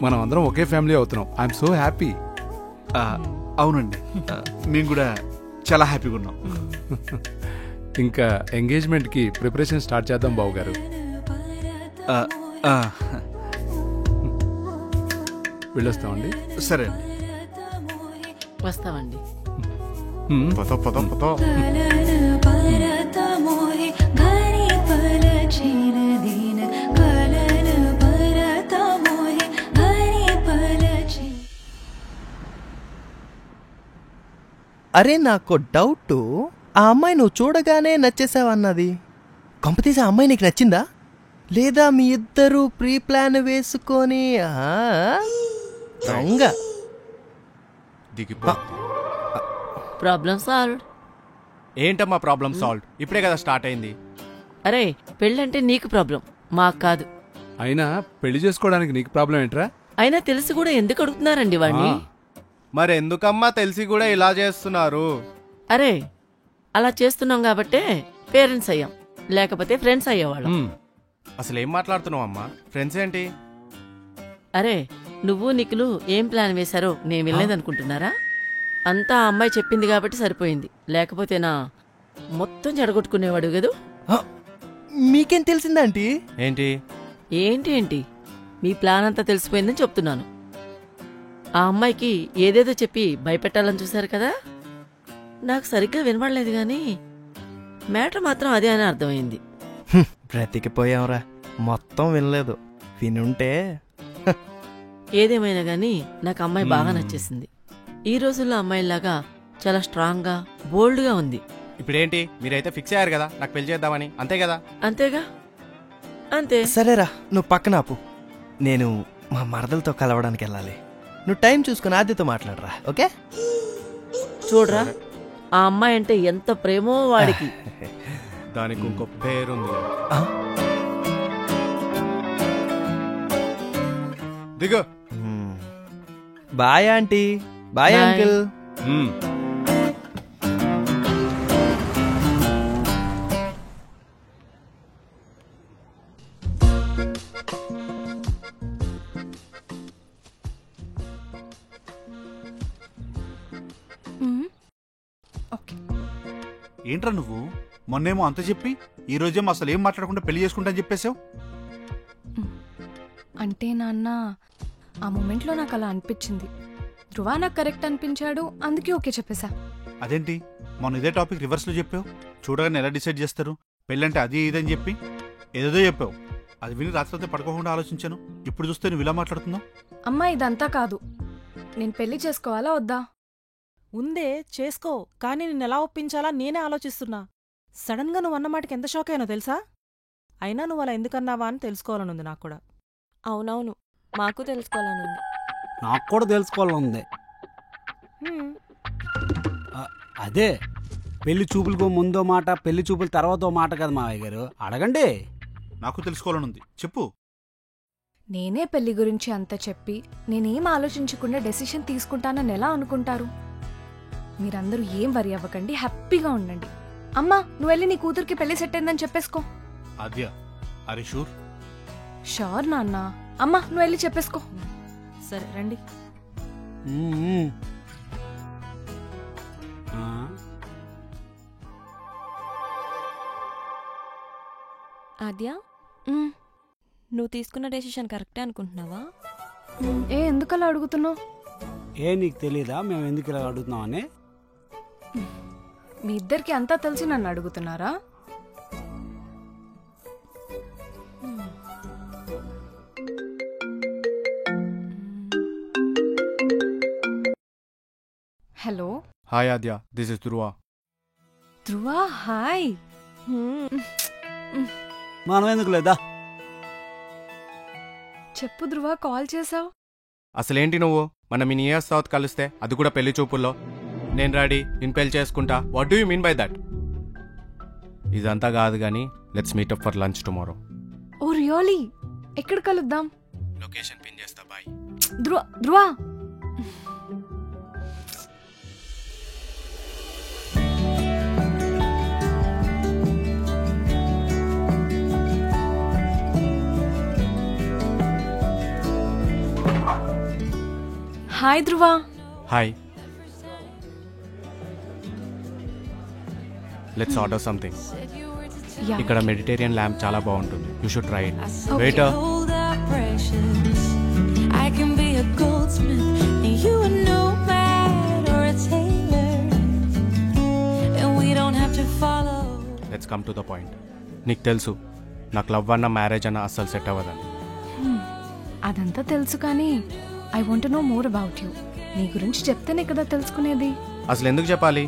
మనం అందరం ఒకే ఫ్యామిలీ అవుతున్నాం. I'm so happy. అవునండి, మేము కూడా చాలా హ్యాపీగా ఉన్నాం. ఇంకా ఎంగేజ్మెంట్ కి ప్రిపరేషన్ స్టార్ట్ చేద్దాం బాబు గారు. వెళ్ళొస్తామండి. సరే వస్తామండి. పద పద పద. అరే నాకు డౌట్, ఆ అమ్మాయి నువ్వు చూడగానే నచ్చేసావన్నది కొంపతీసి ఆ అమ్మాయి నీకు నచ్చిందా, లేదా మీ ఇద్దరు ప్రీ ప్లాన్ వేసుకొని దొంగ దిగిపో. Problem solved. ఏంటమ్మా ప్రాబ్లం సాల్వ్? ఇప్పుడే కదా స్టార్ట్ అయింది. అరే పెళ్ళంటే నీకు ప్రాబ్లం, మాకు కాదు. అయినా పెళ్లి చేసుకోవడానికి నీకు ప్రాబ్లం ఏంట్రా? అయినా తెలిసి కూడా ఎందుకు అడుగుతున్నారండి వాడిని? మరి ఎందుకమ్మా తెలిసి కూడా ఇలా చేస్తున్నారు? అరే అలా చేస్తున్నాం కాబట్టే పేరెంట్స్ అయ్యాం, లేకపోతే ఫ్రెండ్స్ అయ్యేవాళ్ళం. అసలు ఏం మాట్లాడుతున్నావు అమ్మా? ఫ్రెండ్స్ ఏంటి? అరే నువ్వు నిఖిలు ఏం ప్లాన్ వేశారో నేను వినలేదనుకుంటున్నారా? అంతా ఆ అమ్మాయి చెప్పింది కాబట్టి సరిపోయింది, లేకపోతేనా మొత్తం జడగొట్టుకునేవాడు కదూ. మీకేం తెలిసిందంటీ? ఏంటి ఏంటి ఏంటి మీ ప్లాన్ అంతా తెలిసిపోయిందని చెప్తున్నాను. ఆ అమ్మాయికి ఏదేదో చెప్పి భయపెట్టాలని చూశారు కదా. నాకు సరిగ్గా వినపడలేదు గాని మ్యాటర్ మాత్రం అదే అని అర్థమైంది. బ్రతికిపోయాంరా, మొత్తం వినలేదు. వినుంటే ఏదేమైనా గానీ నాకు అమ్మాయి బాగా నచ్చేసింది. ఈ రోజుల్లో అమ్మాయిలాగా చాలా స్ట్రాంగ్ గా బోల్డ్ గా ఉంది. ఇప్పుడేంటి మీరైతే ఫిక్స్ అయ్యారు కదా నాకు పెళ్లి చేద్దామని, అంతే కదా? అంతేగా, అంతే. సరేరా నువ్వు పక్కన ఆపు, నేను మా మరదలతో కలవడానికి వెళ్ళాలి. నువ్వు టైం చూసుకుని ఆద్యతో మాట్లాడరా, ఓకే? చూడరా ఆ అమ్మాయి అంటే ఎంత ప్రేమో వాడికి. దానికి ఇంకో పేరుంది. దిగు. Bye aunty. Bye uncle. ఏంట్రా నువ్వు మొన్నేమో అంత చెప్పి ఈ రోజేమో అసలు ఏం మాట్లాడకుండా పెళ్లి చేసుకుంటా అని చెప్పేశావు? అంటే నాన్న ఆ మూమెంట్లో నాకు అలా అనిపించింది. ధ్రువ నాకు కరెక్ట్ అనిపించాడు, అందుకే ఓకే చెప్పేశా. అదేంటి మొన్న ఇదే టాపిక్ రివర్స్లో చెప్పావు? చూడగానే ఎలా డిసైడ్ చేస్తారు పెళ్ళంటే అది ఇదని చెప్పి ఏదేదో చెప్పావు. అది విని రాత్రి పడుకోకుండా ఆలోచించాను. ఇప్పుడు చూస్తే నువ్వు ఇలా మాట్లాడుతున్నావు. అమ్మా ఇదంతా కాదు, నేను పెళ్లి చేసుకోవాలా వద్దా? ఉందే చేసుకో, కానీ నిన్నెలా ఒప్పించాలా నేనే ఆలోచిస్తున్నా. సడన్ గా నువ్వు అన్నమాటకి ఎంత షాక్ అయినో తెలుసా? అయినా నువ్వు అలా ఎందుకన్నావా అని తెలుసుకోవాలనుంది నాకు కూడా. అవునవును, మాకు తెలుసుకోవాలనుంది. నాకు కూడా తెలుసుకోవాలనుంది. అదే పెళ్లి చూపులకు ముందో మాట, పెళ్లి చూపుల తర్వాత మాట కదా మావయ్య గారు, అడగండి. నాకు తెలుసుకోవాలనుంది, చెప్పు. నేనే పెళ్లి గురించి అంత చెప్పి నేనేం ఆలోచించకుండా డెసిషన్ తీసుకుంటానని ఎలా అనుకుంటారు? మీరందరూ ఏం వరి అవ్వకండి, హ్యాపీగా ఉండండి. అమ్మా నువ్వు వెళ్ళి నీ కూతురికి పెళ్లి సెట్ అయిందని చెప్పేసుకో. ఆద్య, ఆర్ యు షూర్? షూర్ నాన్న. అమ్మా నువ్వు వెళ్ళి చెప్పేసుకో. సరే రండి. ఆద్య, నువ్వు తీసుకున్న డెసిషన్ కరెక్టే అనుకుంటున్నావా? ఎందుకలా అడుగుతున్నావు? నీకు తెలీదా మేము ఎందుకు ఇలా అడుగుతున్నామని? మీ ఇద్దరికి అంతా తెలిసి నన్ను అడుగుతున్నారా? Hello. Hi Aadya, this is Dhruva. Dhruva hi. మనం ఎందుకు లేదా? చెప్పు ధ్రువ, కాల్ చేసావు. అసలేంటి నువ్వు మనం ఇన్ ఇయర్స్ తర్వాత కలిస్తే, అది కూడా పెళ్లి చూపుల్లో. నేను రెడీ, నేను పెళ్లి చేసుకుంటా. What do you mean by that? ఇదంతా కాదు కానీ let's meet up for lunch tomorrow. Oh really? ఎక్కడ కలుద్దాం? లొకేషన్ పిన్ చేస్తా. Bye. Dhruva Dhruva. Hi Dhruva. Hi. Let's order something. ఇక్కడ మెడిటేరియన్ ల్యాంప్ చాలా బాగుంటుంది, you should try it. Waiter. I can be a goldsmith and you a nomad or a tailor. Let's come to the point. నీకు తెలుసు నాకు లవ్ అన్న మ్యారేజ్ అన్న అస్సలు సెట్ అవ్వదని. అదంతా తెలుసు కానీ I want know more about you. నీ గురించి చెప్తేనే కదా తెలుసుకునేది. అసలు ఎందుకు చెప్పాలి?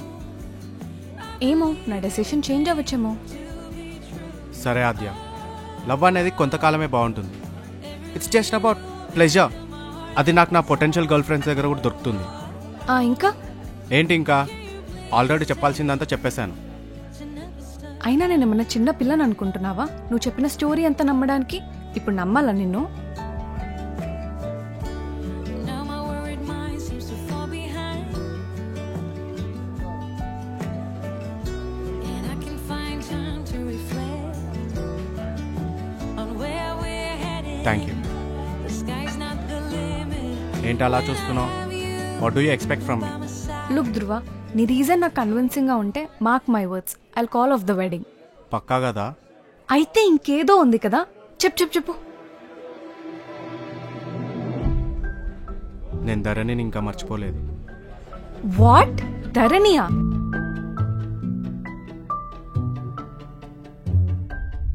ఏమో నా డెసిషన్ చేంజ్ అవ్వచ్చేమో. సరే ఆద్య, లవ్ అనేది కొంతకాలమే బాగుంటుంది. It's just about pleasure. అది నాకు నా పొటెన్షియల్ గర్ల్ ఫ్రెండ్స్ దగ్గర కూడా దొరుకుతుంది. ఇంకా ఏంటి ఇంకా? ఆల్రెడీ చెప్పాల్సిందంతా చెప్పేశాను. అయినా నేను ఏమన్నా చిన్న పిల్లని అనుకుంటున్నావా? నువ్వు చెప్పిన స్టోరీ అంతా నమ్మడానికి ఇప్పుడు నమ్మాలా నిన్ను? Thank you. ఏంటి అలా చూస్తున్నావు? What do you expect from me? Look Dhruva, నీ రీజన్ నాకు కన్విన్సింగ్ గా ఉంటే mark my words, I call off the wedding. పక్కా కదా? అయితే ఇంకేదో ఉంది కదా, చెప్పు. నేను ధరణిని ఇంకా మర్చిపోలేదు. వాట్? ధరణియా?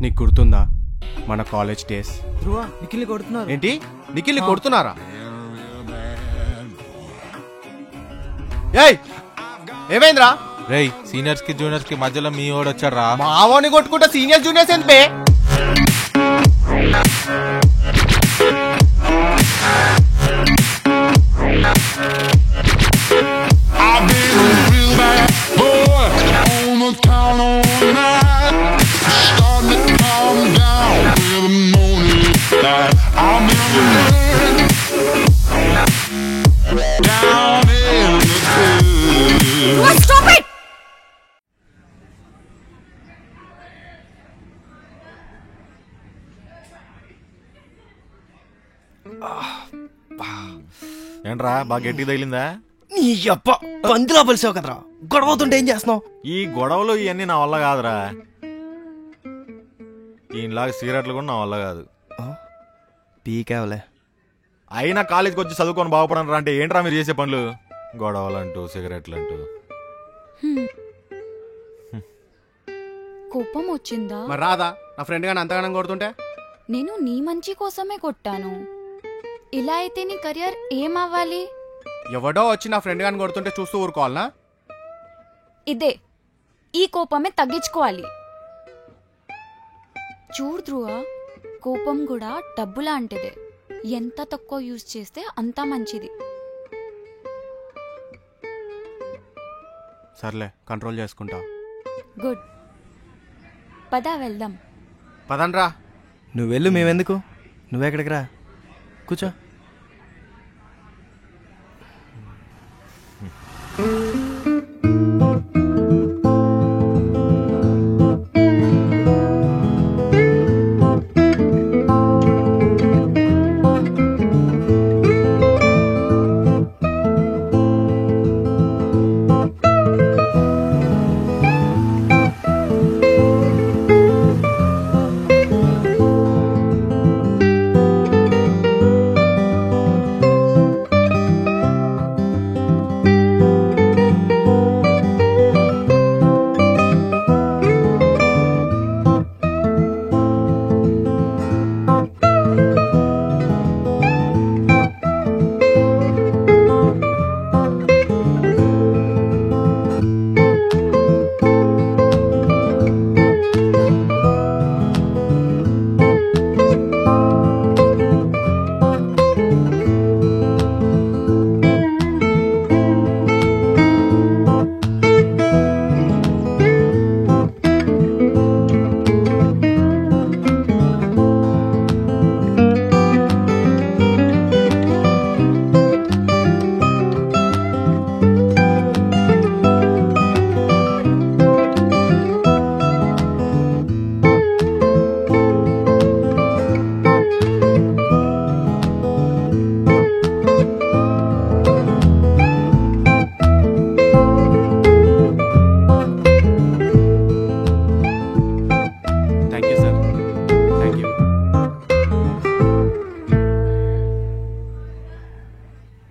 నీకు గుర్తుందా మన కాలేజ్ డేస్? ధ్రువ, నిఖిల్ని కొడుతున్నారు. ఏంటి? నిఖిల్ని కొడుతున్నారా? ఏయ్ ఏమైందిరా? రేయ్, సీనియర్స్ కి జూనియర్స్ కి మధ్యలో మీ వాడు వచ్చారా? మావోని కొట్టుకుంటా సీనియర్ జూనియర్స్ ఎందుకే? Stop it! ఏంట్రా బాగా గట్టిగా తగిలిందా? నీ అప్ప పందిలా పలిసావు కదరా. గొడవతుంటే ఏం చేస్తున్నావు? ఈ గొడవలు ఇవన్నీ నా వల్ల కాదురా. ఈయనలాగా సిగరెట్లు కూడా నా వల్ల కాదు. పీకేవలే. అయినా కాలేజీకి వచ్చి చదువుకొని బాగుపడరా అంటే ఏంట్రా మీరు చేసే పనులు? గొడవలు అంటూ సిగరెట్లు అంటూ. కోపం వచ్చిందా? మరి రాదా? నా ఫ్రెండ్ గాని అంతగానం కొడుతుంటే? నేను నీ మంచి కోసమే కొట్టాను. ఇలా అయితే నీ కెరియర్ ఏమవ్వాలి? ఎవడో వచ్చి నా ఫ్రెండ్ గాని కొడుతుంటే చూస్తూ ఊరుకోవాలనా? ఇదే ఈ కోపమే తగ్గించుకోవాలి. చూడు ధ్రువ, కోపం కూడా డబ్బు లాంటిదే. ఎంత తక్కువ యూజ్ చేస్తే అంత మంచిది. సర్లే, కంట్రోల్ చేసుకుంటా. గుడ్, పద వెళ్దాం. పదండ్రా. నువ్వు వెళ్ళు, మేమెందుకు? నువ్వెక్కడికి రా, కూర్చో.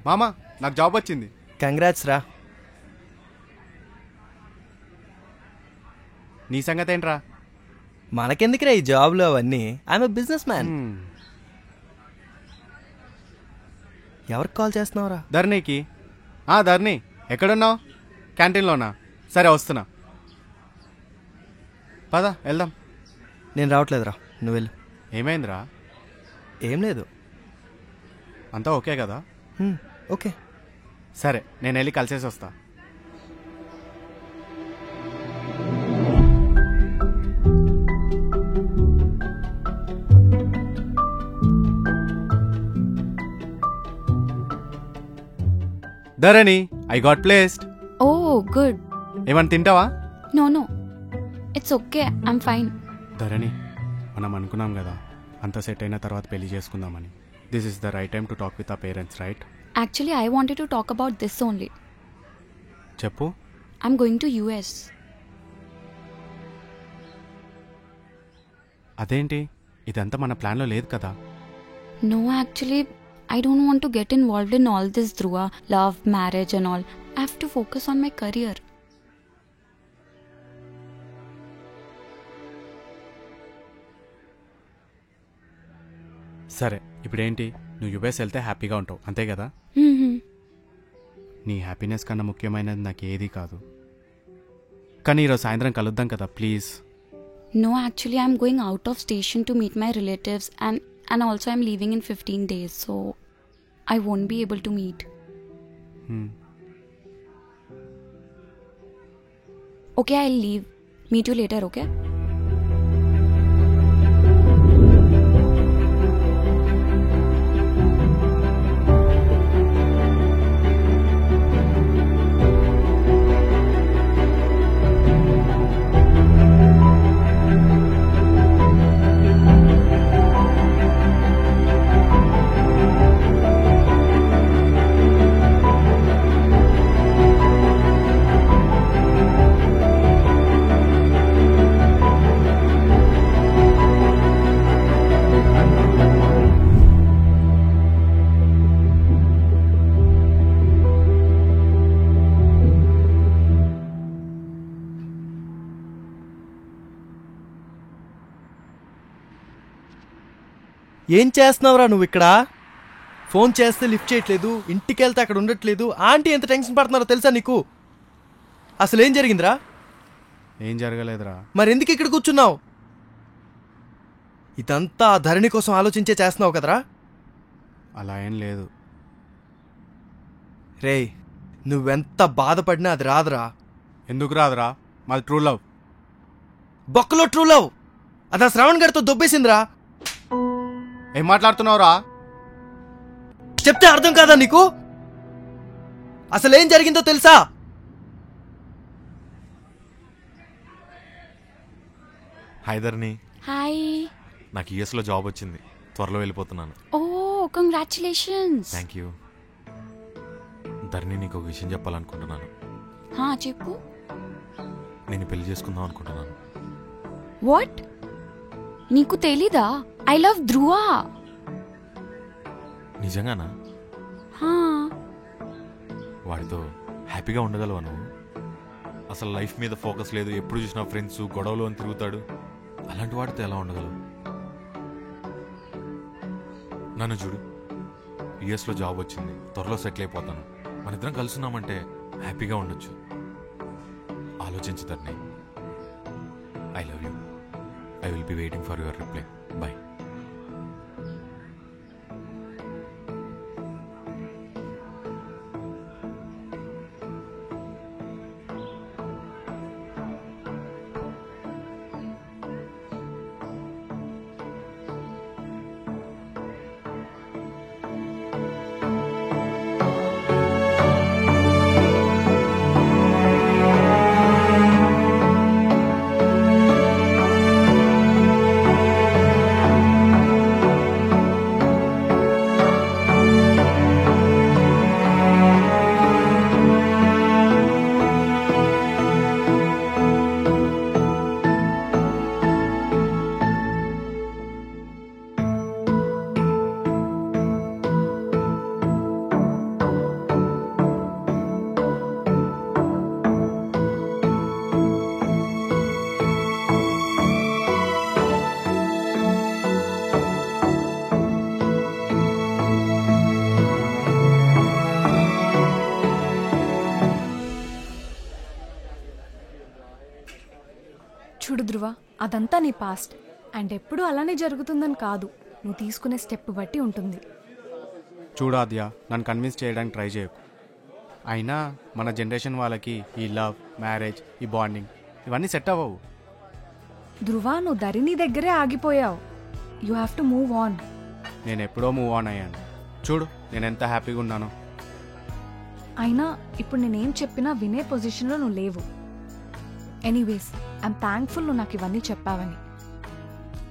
మామా, నాకు జాబ్ వచ్చింది. కంగ్రాట్స్ రా. నీ సంగతి ఏంట్రా? మనకెందుకురా ఈ జాబ్లు అవన్నీ? I'm business man. ఎవరికి కాల్ చేస్తున్నావురా? ధర్నీకి. ధర్నీ ఎక్కడున్నావు? క్యాంటీన్లోనా? సరే వస్తున్నా, పద వెళ్దాం. నేను రావట్లేదురా, నువ్వు వెళ్ళు. ఏమైందిరా? ఏం లేదు, అంతా ఓకే కదా? ఓకే సరే నేను వెళ్ళి కలిసేసి వస్తా. Dharani, I got placed. Oh good. ఏమన్నా తింటావా? No no, it's okay, I'm fine. Dharani, మనం అనుకున్నాం కదా అంత సెట్ అయిన తర్వాత పెళ్లి చేసుకుందామని. This is the right time to talk with our parents, right? Actually I wanted to talk about this only. చెప్పు. I'm going to US. అదేంటి, ఇదంతా మన ప్లాన్లో లేదు కదా? No, actually I don't want to get involved in all this, Dhruva. Love, marriage and all. I have to focus on my career. సరే, ఇప్పుడేంటి, నువ్వు యుఎస్ వెళ్తే హ్యాపీగా ఉంటావు అంతే కదా? నీ హ్యాపీనెస్ కన్నా ముఖ్యమైనది నాకు ఏది కాదు. కానీ ఈరోజు సాయంత్రం కలుద్దాం కదా please. No, actually I'm going out of station to meet my relatives and also I'm leaving in 15 days, so I won't be able to meet. Okay, I'll leave. Meet you later, okay? ఏం చేస్తున్నావురా నువ్వు ఇక్కడ? ఫోన్ చేస్తే లిఫ్ట్ చేయట్లేదు, ఇంటికి వెళ్తే అక్కడ ఉండట్లేదు. ఆంటీ ఎంత టెన్షన్ పడుతున్నారో తెలుసా నీకు? అసలు ఏం జరిగిందిరా? ఏం జరగలేదురా. మరి ఎందుకు ఇక్కడ కూర్చున్నావు? ఇదంతా ధరణి కోసం ఆలోచించే చేస్తున్నావు కదరా? అలా ఏం లేదు. రేయ్, నువ్వెంత బాధపడినా అది రాదురా. ఎందుకు రాదురా? మాది ట్రూ లవ్. బొక్కలో ట్రూ లవ్ అదా శ్రవణ్ గడితో దొబ్బేసిందిరా. ఏం మాట్లాడుతున్నావురా? చెప్తే అర్థం కాదా నీకు? అసలేం జరిగిందో తెలుసా? హాయ్ ధరణి. హాయ్. నాకు యుఎస్ లో జాబ్ వచ్చింది, త్వరలో వెళ్ళిపోతున్నాను. Oh congratulations. Thank you. Dharani, నీకు ఒక విషయం చెప్పాలనుకుంటున్నాను. చెప్పు. నేను పెళ్లి చేసుకుందాం అనుకుంటున్నాను. వాట్? నీకు తెలీదా? ఐ లవ్ ధ్రువ. నిజంగానా? వాడితో హ్యాపీగా ఉండగలవా నువ్వు? అసలు లైఫ్ మీద ఫోకస్ లేదు, ఎప్పుడు చూసినా ఫ్రెండ్స్ గొడవలు అని తిరుగుతాడు. అలాంటి వాడితో ఎలా ఉండగలవు? నన్ను చూడు, యుఎస్లో జాబ్ వచ్చింది, త్వరలో సెటిల్ అయిపోతాను. మన ఇద్దరం కలుసున్నామంటే హ్యాపీగా ఉండొచ్చు. ఆలోచించు Dharani. I love you. I will be waiting for your reply. Bye. చూడు ధ్రువ, అదంతా నీ పాస్ట్. అండ్ ఎప్పుడూ అలానే జరుగుతుందని కాదు, నువ్వు తీసుకునే స్టెప్ బట్టి ఉంటుంది. చూడు ఆద్య, నన్ను కన్విన్స్ చేయడానికి ట్రై చేయకు. అయినా మన జనరేషన్ వాళ్ళకి ఈ లవ్, మ్యారేజ్, ఈ బాండింగ్ ఇవన్నీ సెట్ అవ్వవు. ధ్రువ, నువ్వు ధరణి దగ్గరే ఆగిపోయావు. You have to move on. నేను ఎప్పుడో మూవ్ ఆన్ అయ్యాను. చూడు నేను ఎంత హ్యాపీగా ఉన్నానో. అయినా ఇప్పుడు నేనేం చెప్పినా వినే పొజిషన్లో నువ్వు లేవు. ఎనీవేస్, ఐఎమ్ థ్యాంక్ఫుల్ నువ్వు నాకు ఇవన్నీ చెప్పావని.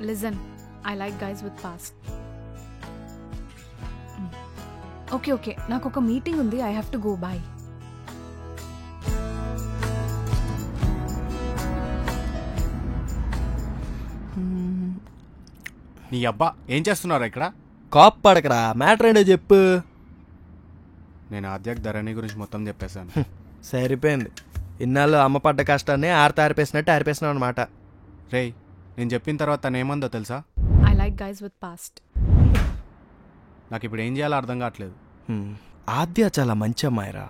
Listen, I like guys with past. Okay, నాకు ఒక మీటింగ్ ఉంది. I have to go. Bye. నీ అబ్బా ఏం చేస్తున్నారా ఇక్కడ? కాప్ పడకరా, మ్యాటర్ ఏంటో చెప్పు. నేను ఆద్యకు ధరణి గురించి మొత్తం చెప్పేశాను. సరిపోయింది. ఇన్నాళ్ళు అమ్మ పడ్డ కష్టాన్ని ఆరిపేసినట్టు ఆరిపేసినావు అనమాట. రేయ్, నేను చెప్పిన తర్వాత తను ఏమందో తెలుసా? I like guys with past. నాకు ఇప్పుడు ఏం చేయాలో అర్థం కావట్లేదు. ఆద్య చాలా మంచి అమ్మాయిరా,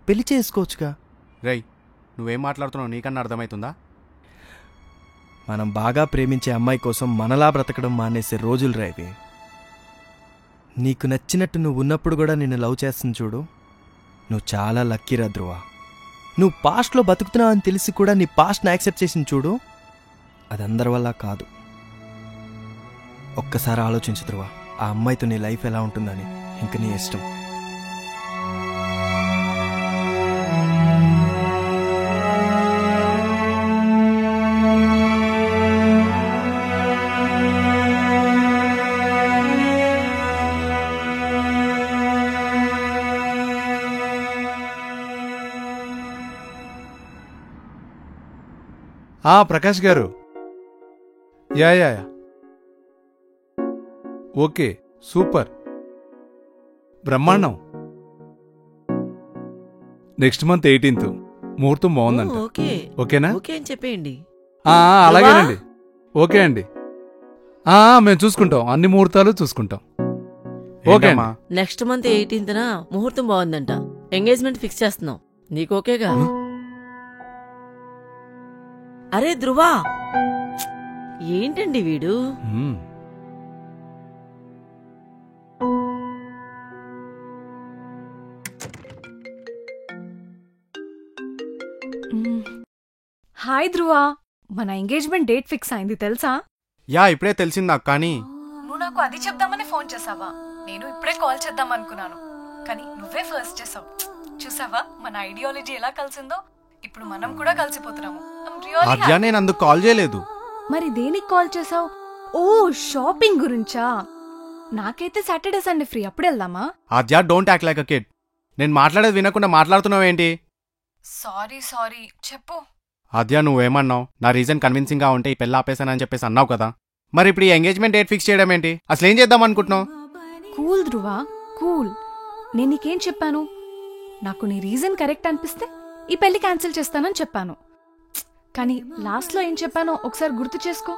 పెళ్లి చేసుకోవచ్చుగా. రేయ్, నువ్వేం మాట్లాడుతున్నావు నీకన్నా అర్థమవుతుందా? మనం బాగా ప్రేమించే అమ్మాయి కోసం మనలా బ్రతకడం మానేసే రోజులు రా ఇవి. నీకు నచ్చినట్టు నువ్వు ఉన్నప్పుడు కూడా నిన్ను లవ్ చేస్తుంది చూడు, నువ్వు చాలా లక్కీరా ధ్రువ. నువ్వు పాస్ట్లో బతుకుతున్నావు అని తెలిసి కూడా నీ పాస్ట్ని యాక్సెప్ట్ చేసింది చూడు, అది అందరి వల్ల కాదు. ఒక్కసారి ఆలోచించు ధ్రువ, ఆ అమ్మాయితో నీ లైఫ్ ఎలా ఉంటుందని. ఇంక నీ ఇష్టం. ప్రకాష్ గారు, యా ఓకే, సూపర్, బ్రహ్మాండం. నెక్స్ట్ మంత్ 18th ముహూర్తం బాగుందంట. ఓకేనా? ఓకే అని చెప్పేయండి. అలాగేనండి. ఓకే అండి, మేము చూసుకుంటాం, అన్ని ముహూర్తాలు చూసుకుంటాం. ఓకే అమ్మా. నెక్స్ట్ మంత్ 18th ముహూర్తం బాగుందంట. ఎంగేజ్మెంట్ ఫిక్స్ చేస్తున్నాం. నీకు ఓకేగా? అరే ధ్రువా, ఏంటండి వీడు? హాయ్ ధ్రువ, మన ఎంగేజ్మెంట్ డేట్ ఫిక్స్ అయింది తెలుసా? యా, ఇప్పుడే తెలిసింది నాకు. కానీ నువ్వు నాకు అది చెప్దామని ఫోన్ చేసావా? నేను ఇప్పుడే కాల్ చేద్దాం అనుకున్నాను, కానీ నువ్వే ఫస్ట్ చేసావు. చూసావా మన ఐడియాలజీ ఎలా కలిసిందో? ఇప్పుడు మనం కూడా కలిసిపోతున్నాము. ఆద్య, నేను అందుకు కాల్ చేయలేదు. మరి దేనికి కాల్ చేసావు? ఓ, షాపింగ్ గురించా? నాకైతే సాటర్డే సండే ఫ్రీ, అప్పుడు వెళ్దామా? Aadya, don't act like a kid. నేను మాట్లాడేది వినకుండా మాట్లాడుతున్నావేంటి? సారీ, చెప్పు. ఆద్య, నువ్వేమన్నావు? నా రీజన్ కన్విన్సింగ్ గా ఉంటే ఈ పెళ్ళి ఆపేసానని చెప్పేసి అన్నావు కదా. మరి ఇప్పుడు ఈ ఎంగేజ్మెంట్ డేట్ ఫిక్స్ చేయడం ఏంటి? అసలు ఏం చేద్దాం అనుకుంటున్నావు? కూల్ ధ్రువ, కూల్. నేను నీకేం చెప్పాను? నాకు నీ రీజన్ కరెక్ట్ అనిపిస్తే ఈ పెళ్లి క్యాన్సిల్ చేస్తానని చెప్పాను. కానీ లాస్ట్లో ఏం చెప్పానో ఒకసారి గుర్తు చేసుకో.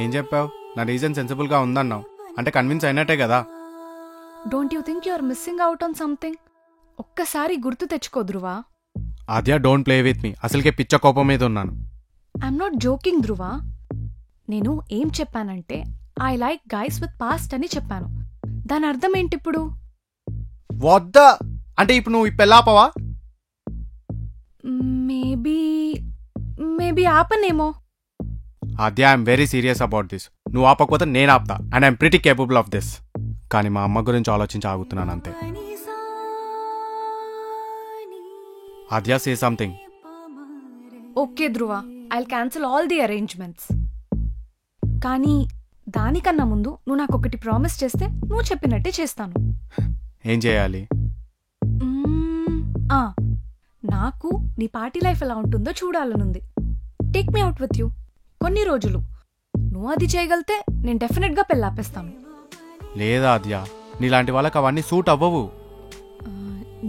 ఏం చెప్పావు? నా రీజన్ సెన్సిబుల్ గా ఉందన్నావు, అంటే కన్విన్స్ అయినట్టే కదా. Don't you think you are missing out on something? ఒక్కసారి గుర్తు తెచ్చుకో Dhruva. Aadya, don't play with me. అసలుకే పిచ్చ కోపం మీద ఉన్నాను. I'm not joking Dhruva. నేను ఏం చెప్పానంటే I like guys with past అని చెప్పాను. దాని అర్థం ఏంటి ఇప్పుడు? వద్దా అంటే ఇప్పుడు నువ్వు ఈ పెళ్ళాపవా? మేబీ ఆపనేమో. Aadya, I'm very serious about this. నువ్వు ఆపకపోతే నేను ఆపుతా, and I'm pretty capable of this. కానీ మా అమ్మ గురించి ఆలోచించి ఆగుతున్నాను అంతే. Aadya, say something. Okay Dhruva, I'll cancel all the arrangements. కానీ దానికన్నా ముందు నువ్వు నాకు ఒకటి ప్రామిస్ చేస్తే నువ్వు చెప్పినట్టే చేస్తాను. ఏం చేయాలి? నాకు నీ పార్టీ లైఫ్ ఎలా ఉంటుందో చూడాలనుంది. Take me out with you కొన్ని రోజులు. నువ్వు అది చేయగలితే నేను డెఫినెట్గా పెళ్ళాపేస్తాను. లేదా ఆద్య, నీలాంటి వాళ్ళకి అవన్నీ సూట్ అవ్వవు.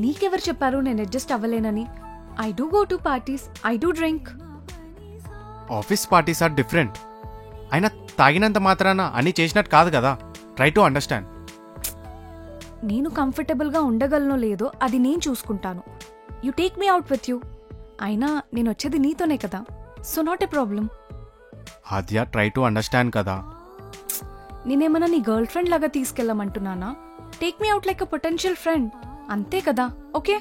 నీకెవరు చెప్పారు నేను అడ్జస్ట్ అవ్వలేనని? I do go to parties, I do drink. Office parties are different. అయినా తాగినంత మాత్రాన అన్నీ చేసినట్టు కాదు కదా. Try to understand. నేను కంఫర్టబుల్గా ఉండగలనో లేదో అది నేను చూసుకుంటాను. You take me out with you. అయినా నేను వచ్చేది నీతోనే కదా, so not a problem. Aadya try to understand కదా. నేనేమన్నా నీ గర్ల్ ఫ్రెండ్ లాగా తీసుకెళ్ళమంటున్నానా? Take me out like a potential friend, అంతే కదా? ఓకే.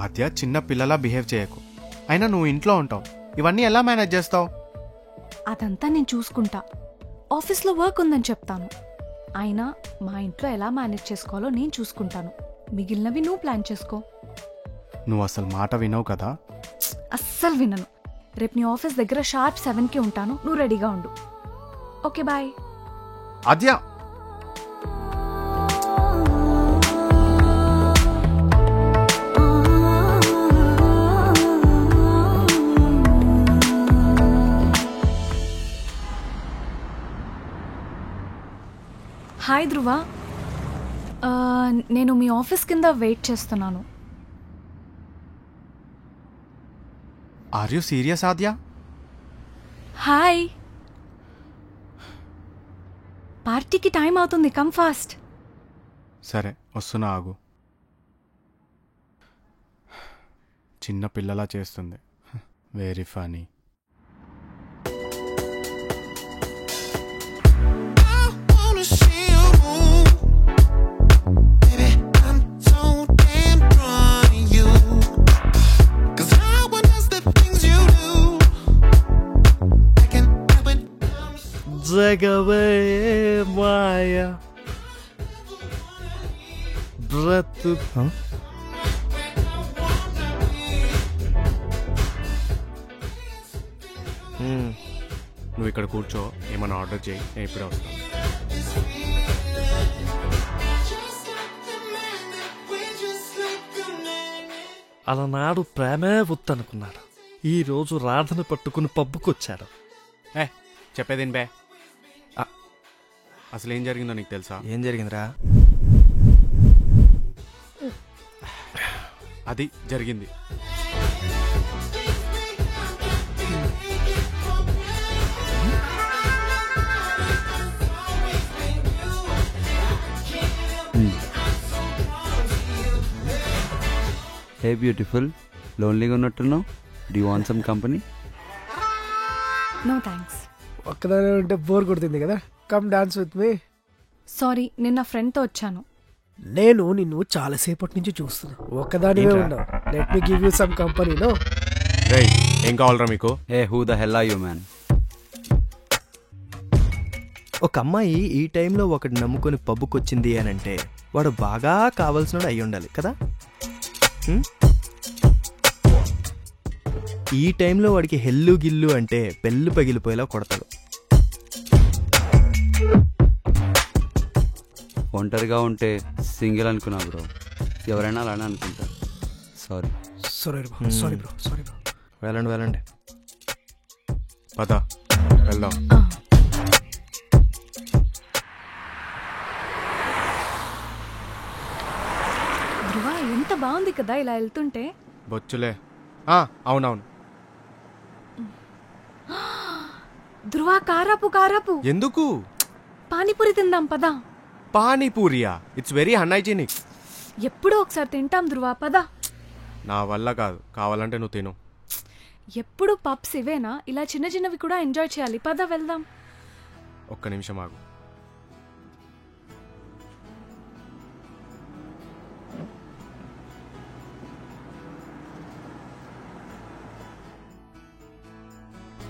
ఆద్య చిన్న పిల్లలా బిహేవ్ చేయకు. అయినా నువ్వు ఇంట్లో ఉంటావు, ఇవన్నీ ఎలా మేనేజ్ చేస్తావు? అదంతా నేను చూసుకుంటా. ఆఫీస్లో వర్క్ ఉందని చెప్తాను. అయినా మా ఇంట్లో ఎలా మేనేజ్ చేసుకోవాలో నేను చూసుకుంటాను. మిగిలినవి నువ్వు ప్లాన్ చేసుకో. నువ్వు అసలు మాట వినవు కదా? అస్సలు వినను. రేపు నీ ఆఫీస్ దగ్గర షార్ప్ 7కి ఉంటాను, నువ్వు రెడీగా ఉండు. Okay bye. Aadya hi Dhruva, నేను మీ ఆఫీస్ కింద వెయిట్ చేస్తున్నాను. Are you serious Aadya? Hi, పార్టీకి టైం అవుతుంది, కమ్ ఫాస్ట్. సరే వస్తున్నా, ఆగు. చిన్న పిల్లలా చేస్తుంది. Very funny. జగవే మాయా బ్రతు నువ్వు ఇక్కడ కూర్చో, ఏమైనా ఆర్డర్ చేయి, నేను ఇప్పుడే వస్తాను. అలనాడు ప్రేమే వద్దనుకున్నాడు, ఈ రోజు రాధను పట్టుకుని పబ్బుకొచ్చాడు. చెప్పేదేం బే? అసలు ఏం జరిగిందో నీకు తెలుసా? ఏం జరిగిందిరా? అది జరిగింది. హే బ్యూటిఫుల్, లోన్లీగా ఉన్నట్టున్నావు. Do you want some company? No thanks. ఒక్కదానే ఉంటే బోర్ కొడుతుంది కదా, come dance with me. Sorry, నేను నా ఫ్రెండ్తో వచ్చాను. నేను నిన్ను చాలాసేపటి నుంచి చూస్తున్నా, ఒక్కదానివే ఉన్నావు. Let me give you some company. No రేయ్, ఏం కావాలరా మీకు? Hey, who the hell are you man? ఒక అమ్మాయి ఈ టైంలో ఒకటి నమ్ముకొని పబ్బుకొచ్చింది అని అంటే వాడు బాగా కావాల్సినోడు అయి ఉండాలి కదా. ఈ టైంలో వాడికి హెల్లు గిల్లు అంటే పెళ్ళు పగిలిపోయేలా కొడతాడు. ఒంటరిగా ఉంటే సింగిల్ అనుకున్నా బ్రో, ఎవరైనా అలానే అనుకుంటారు. సారీ. Sorry bro. వెళ్ళండి. పద వెళ్దాం. ధ్రువ, ఎంత బాగుంది కదా ఇలా వెళ్తుంటే. బొచ్చులే. అవునవును. ధ్రువ, కారాపు. ఎందుకు? పానీపూరి తిందాం పద. పానీపూరియా? It's very unhygienic. ఎప్పుడో ఒకసారి తింటాం ధ్రువ, పద. నా వల్ల కాదు, కావాలంటే నువ్వు తిను. ఎప్పుడు పబ్స్ ఇవేనా? ఇలా చిన్న చిన్నవి కూడా ఎంజాయ్ చేయాలి, పద వెళ్దాం. ఒక్క నిమిషం ఆగు.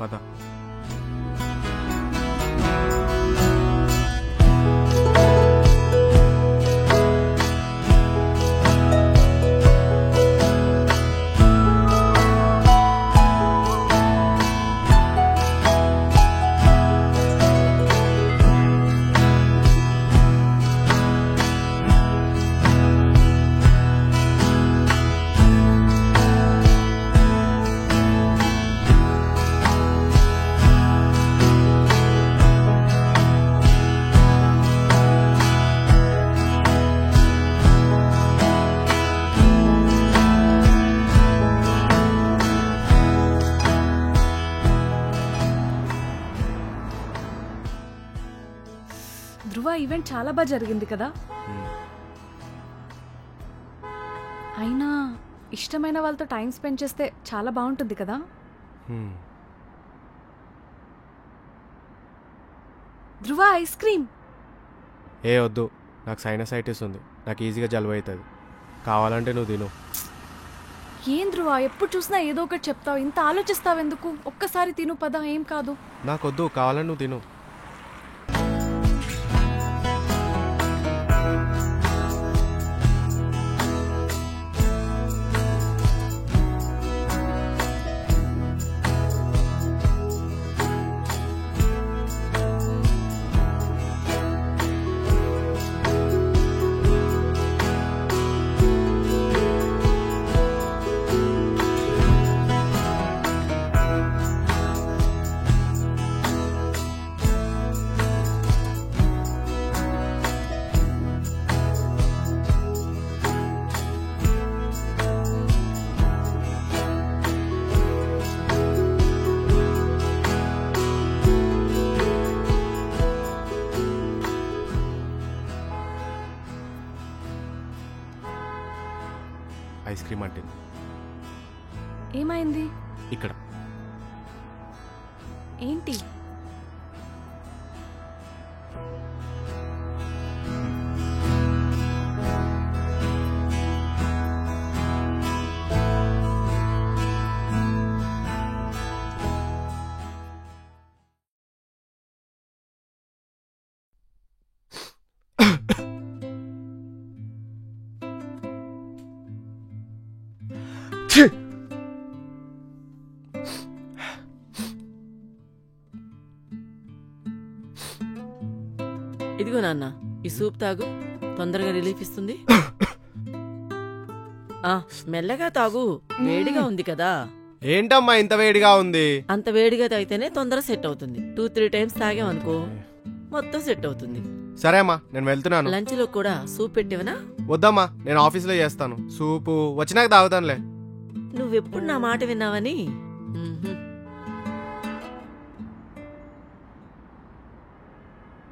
పద. ధ్రువ, ఈవెంట్ చాలా బాగా జరిగింది కదా. అయినా ఇష్టమైన వాళ్ళతో టైం స్పెండ్ చేస్తే చాలా బాగుంటుంది కదా. ధ్రువ ఐస్ క్రీమ్. ఏ వద్దు, నాకు సైనసైటిస్ ఉంది, నాకు ఈజీగా జలుబు అవుతుంది. కావాలంటే నువ్వు తిను. ఏం ధ్రువ ఎప్పుడు చూసినా ఏదో ఒకటి చెప్తావు, ఇంత ఆలోచిస్తావు ఎందుకు? ఒక్కసారి తిను పద, ఏం కాదు. నాకొద్దు, కావాలని నువ్వు తిను. ఐస్ క్రీమ్ అంటే ఏమైంది? ఇక్కడ ఏంటి? ఇదిగో నాన్న, ఈ సూప్ తాగు, తొందరగా రిలీఫ్ ఇస్తుంది. మెల్లగా తాగు, వేడిగా ఉంది కదా. ఏంటమ్మా ఇంత వేడిగా ఉంది? అంత వేడిగా తాగితేనే తొందర సెట్ అవుతుంది. 2-3 టైమ్స్ తాగామనుకో మొత్తం సెట్ అవుతుంది. సరే అమ్మా, నేను వెళ్తున్నాను. లంచ్ లో కూడా సూప్ పెట్టివనా? వద్దమ్మా, నేను ఆఫీస్లో చేస్తాను. సూపు వచ్చినాక తాగుతానులే. నువ్వెప్పుడు నా మాట విన్నావని.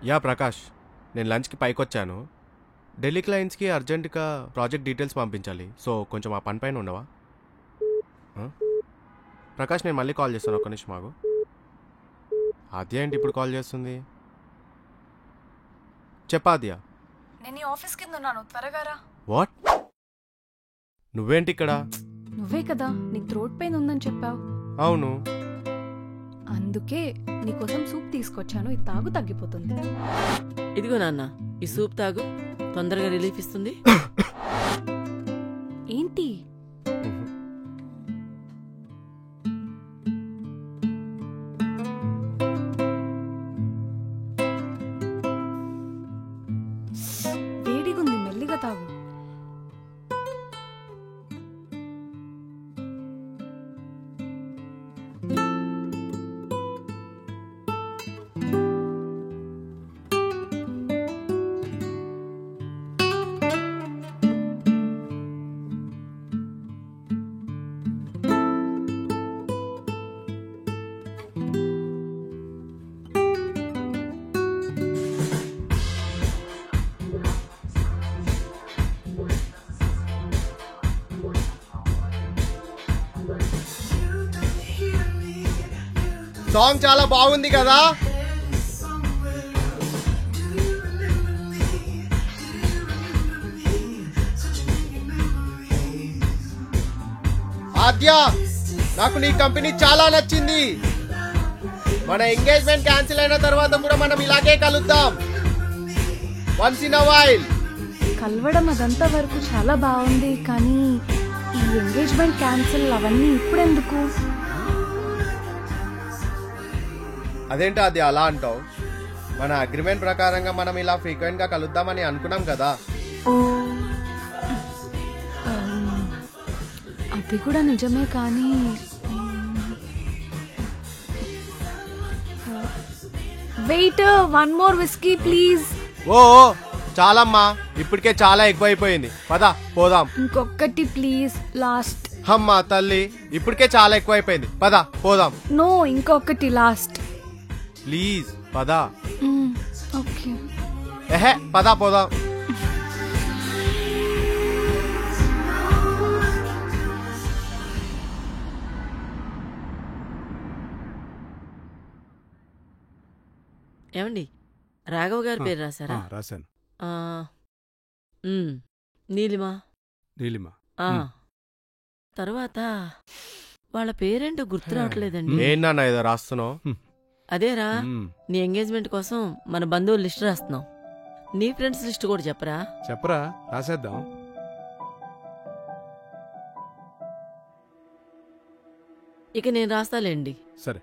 యా ప్రకాష్, నేను లంచ్కి పైకి వచ్చాను. ఢిల్లీ క్లయింట్స్కి అర్జెంటుగా ప్రాజెక్ట్ డీటెయిల్స్ పంపించాలి. సో కొంచెం ఆ పని పైన ఉండవా? ప్రకాష్, నేను మళ్ళీ కాల్ చేస్తాను, ఒక్క నిమిషం ఆగు. ఆద్య ఏంటి ఇప్పుడు కాల్ చేస్తుంది? చెప్పా ఆద్య. నేను ఆఫీస్ కింద ఉన్నాను, త్వరగా రా. వాట్? నువ్వేంటి ఇక్కడ? నువ్వే కదా నీకు థ్రోట్ పెయిన్ ఉందని చెప్పావు. అవును, అందుకే నీకోసం సూప్ తీసుకొచ్చాను, ఇది తాగు, తగ్గిపోతుంది. ఇదిగో నాన్న, ఈ సూప్ తాగు, తొందరగా రిలీఫ్ ఇస్తుంది. ఏంటి? వేడిగుంది, మెల్లిగా తాగు. సాంగ్ చాలా బాగుంది కదా. ఆద్య, నాకు నీ కంపెనీ చాలా నచ్చింది. మన ఎంగేజ్మెంట్ క్యాన్సిల్ అయిన తర్వాత కూడా మనం ఇలాగే కలుద్దాం, వన్స్ ఇన్ అ వైల్. కలవడం అదంతా వరకు చాలా బాగుంది, కానీ ఈ ఎంగేజ్మెంట్ క్యాన్సిల్ అవన్నీ ఇప్పుడెందుకు? అదేంటి అది అలా అంటావు? మన అగ్రిమెంట్ ప్రకారంగా మనం ఇలా ఫ్రీక్వెంట్ గా కలుద్దామని అనుకున్నాం కదా. అది కూడా నిజమే, కానీ వెయిట్, 1 more whiskey ప్లీజ్. ఓ చాలమ్మా, ఇప్పటికే చాలా ఎక్కువైపోయింది, పద పోదాం. ఇంకొకటి ప్లీజ్, లాస్ట్. అమ్మా తల్లి, ఇప్పటికే చాలా ఎక్కువైపోయింది, పద పోదాం. నో, ఇంకొకటి లాస్ట్ ప్లీజ్ పద. ఓకే, ఎహే పద పోదాం. ఏమండి, రాఘవ గారి పేరు రాశారా? రాశాను. ఆ, నీలిమా. నీలిమ. ఆ, తర్వాత వాళ్ళ పేరేంటో గుర్తు రావట్లేదండి. ఏంటన్నా ఏదో రాస్తున్నావు? అదేరా, నీ ఎంగేజ్మెంట్ కోసం మన బంధువుల లిస్ట్ రాస్తున్నాం. నీ ఫ్రెండ్స్ లిస్ట్ కూడా చెప్పరా? చెప్పరా, రాసేద్దాం. ఇక నేను రాస్తాలేండి. సరే.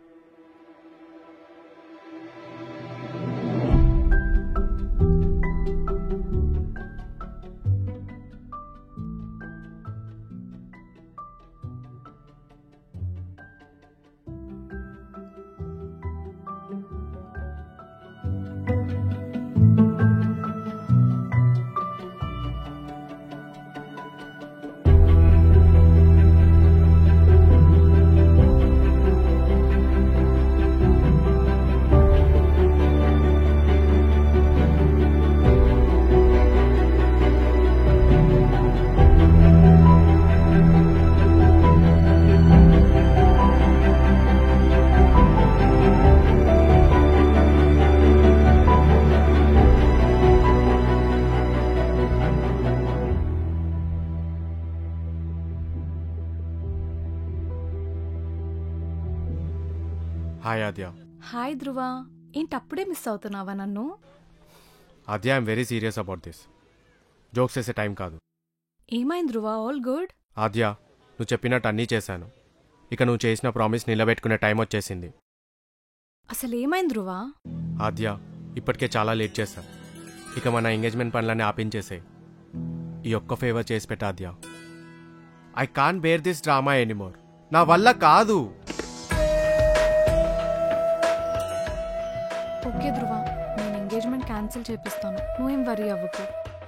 హాయ్ ఆద్య. హాయ్ ధ్రువ. ఏంటి అప్పుడే మిస్ అవుతున్నావా నన్ను? Aadya, I'm very serious about this. Jokes చేసే టైం కాదు. ఏమైంది ధ్రువ? All good? ఆద్య, నువ్వు చెప్పినట్టు అన్నీ చేశాను. ఇక నువ్వు చేసిన ప్రామిస్ నిలబెట్టుకునే టైం వచ్చేసింది. అసలు ఏమైంది ధ్రువ? ఆద్య, ఇప్పటికే చాలా లేట్ చేశా. ఇక మన ఎంగేజ్మెంట్ పనులన్నీ ఆపించేసే. ఈ ఒక్క ఫేవర్ చేసి పెట్ట Aadya. I can't bear this drama anymore. నా వల్ల కాదు. ఓకే ధ్రువ, నేను ఎంగేజ్మెంట్ క్యాన్సిల్ చేపిస్తాను. నువ్వేం వరీ అవ్వకు.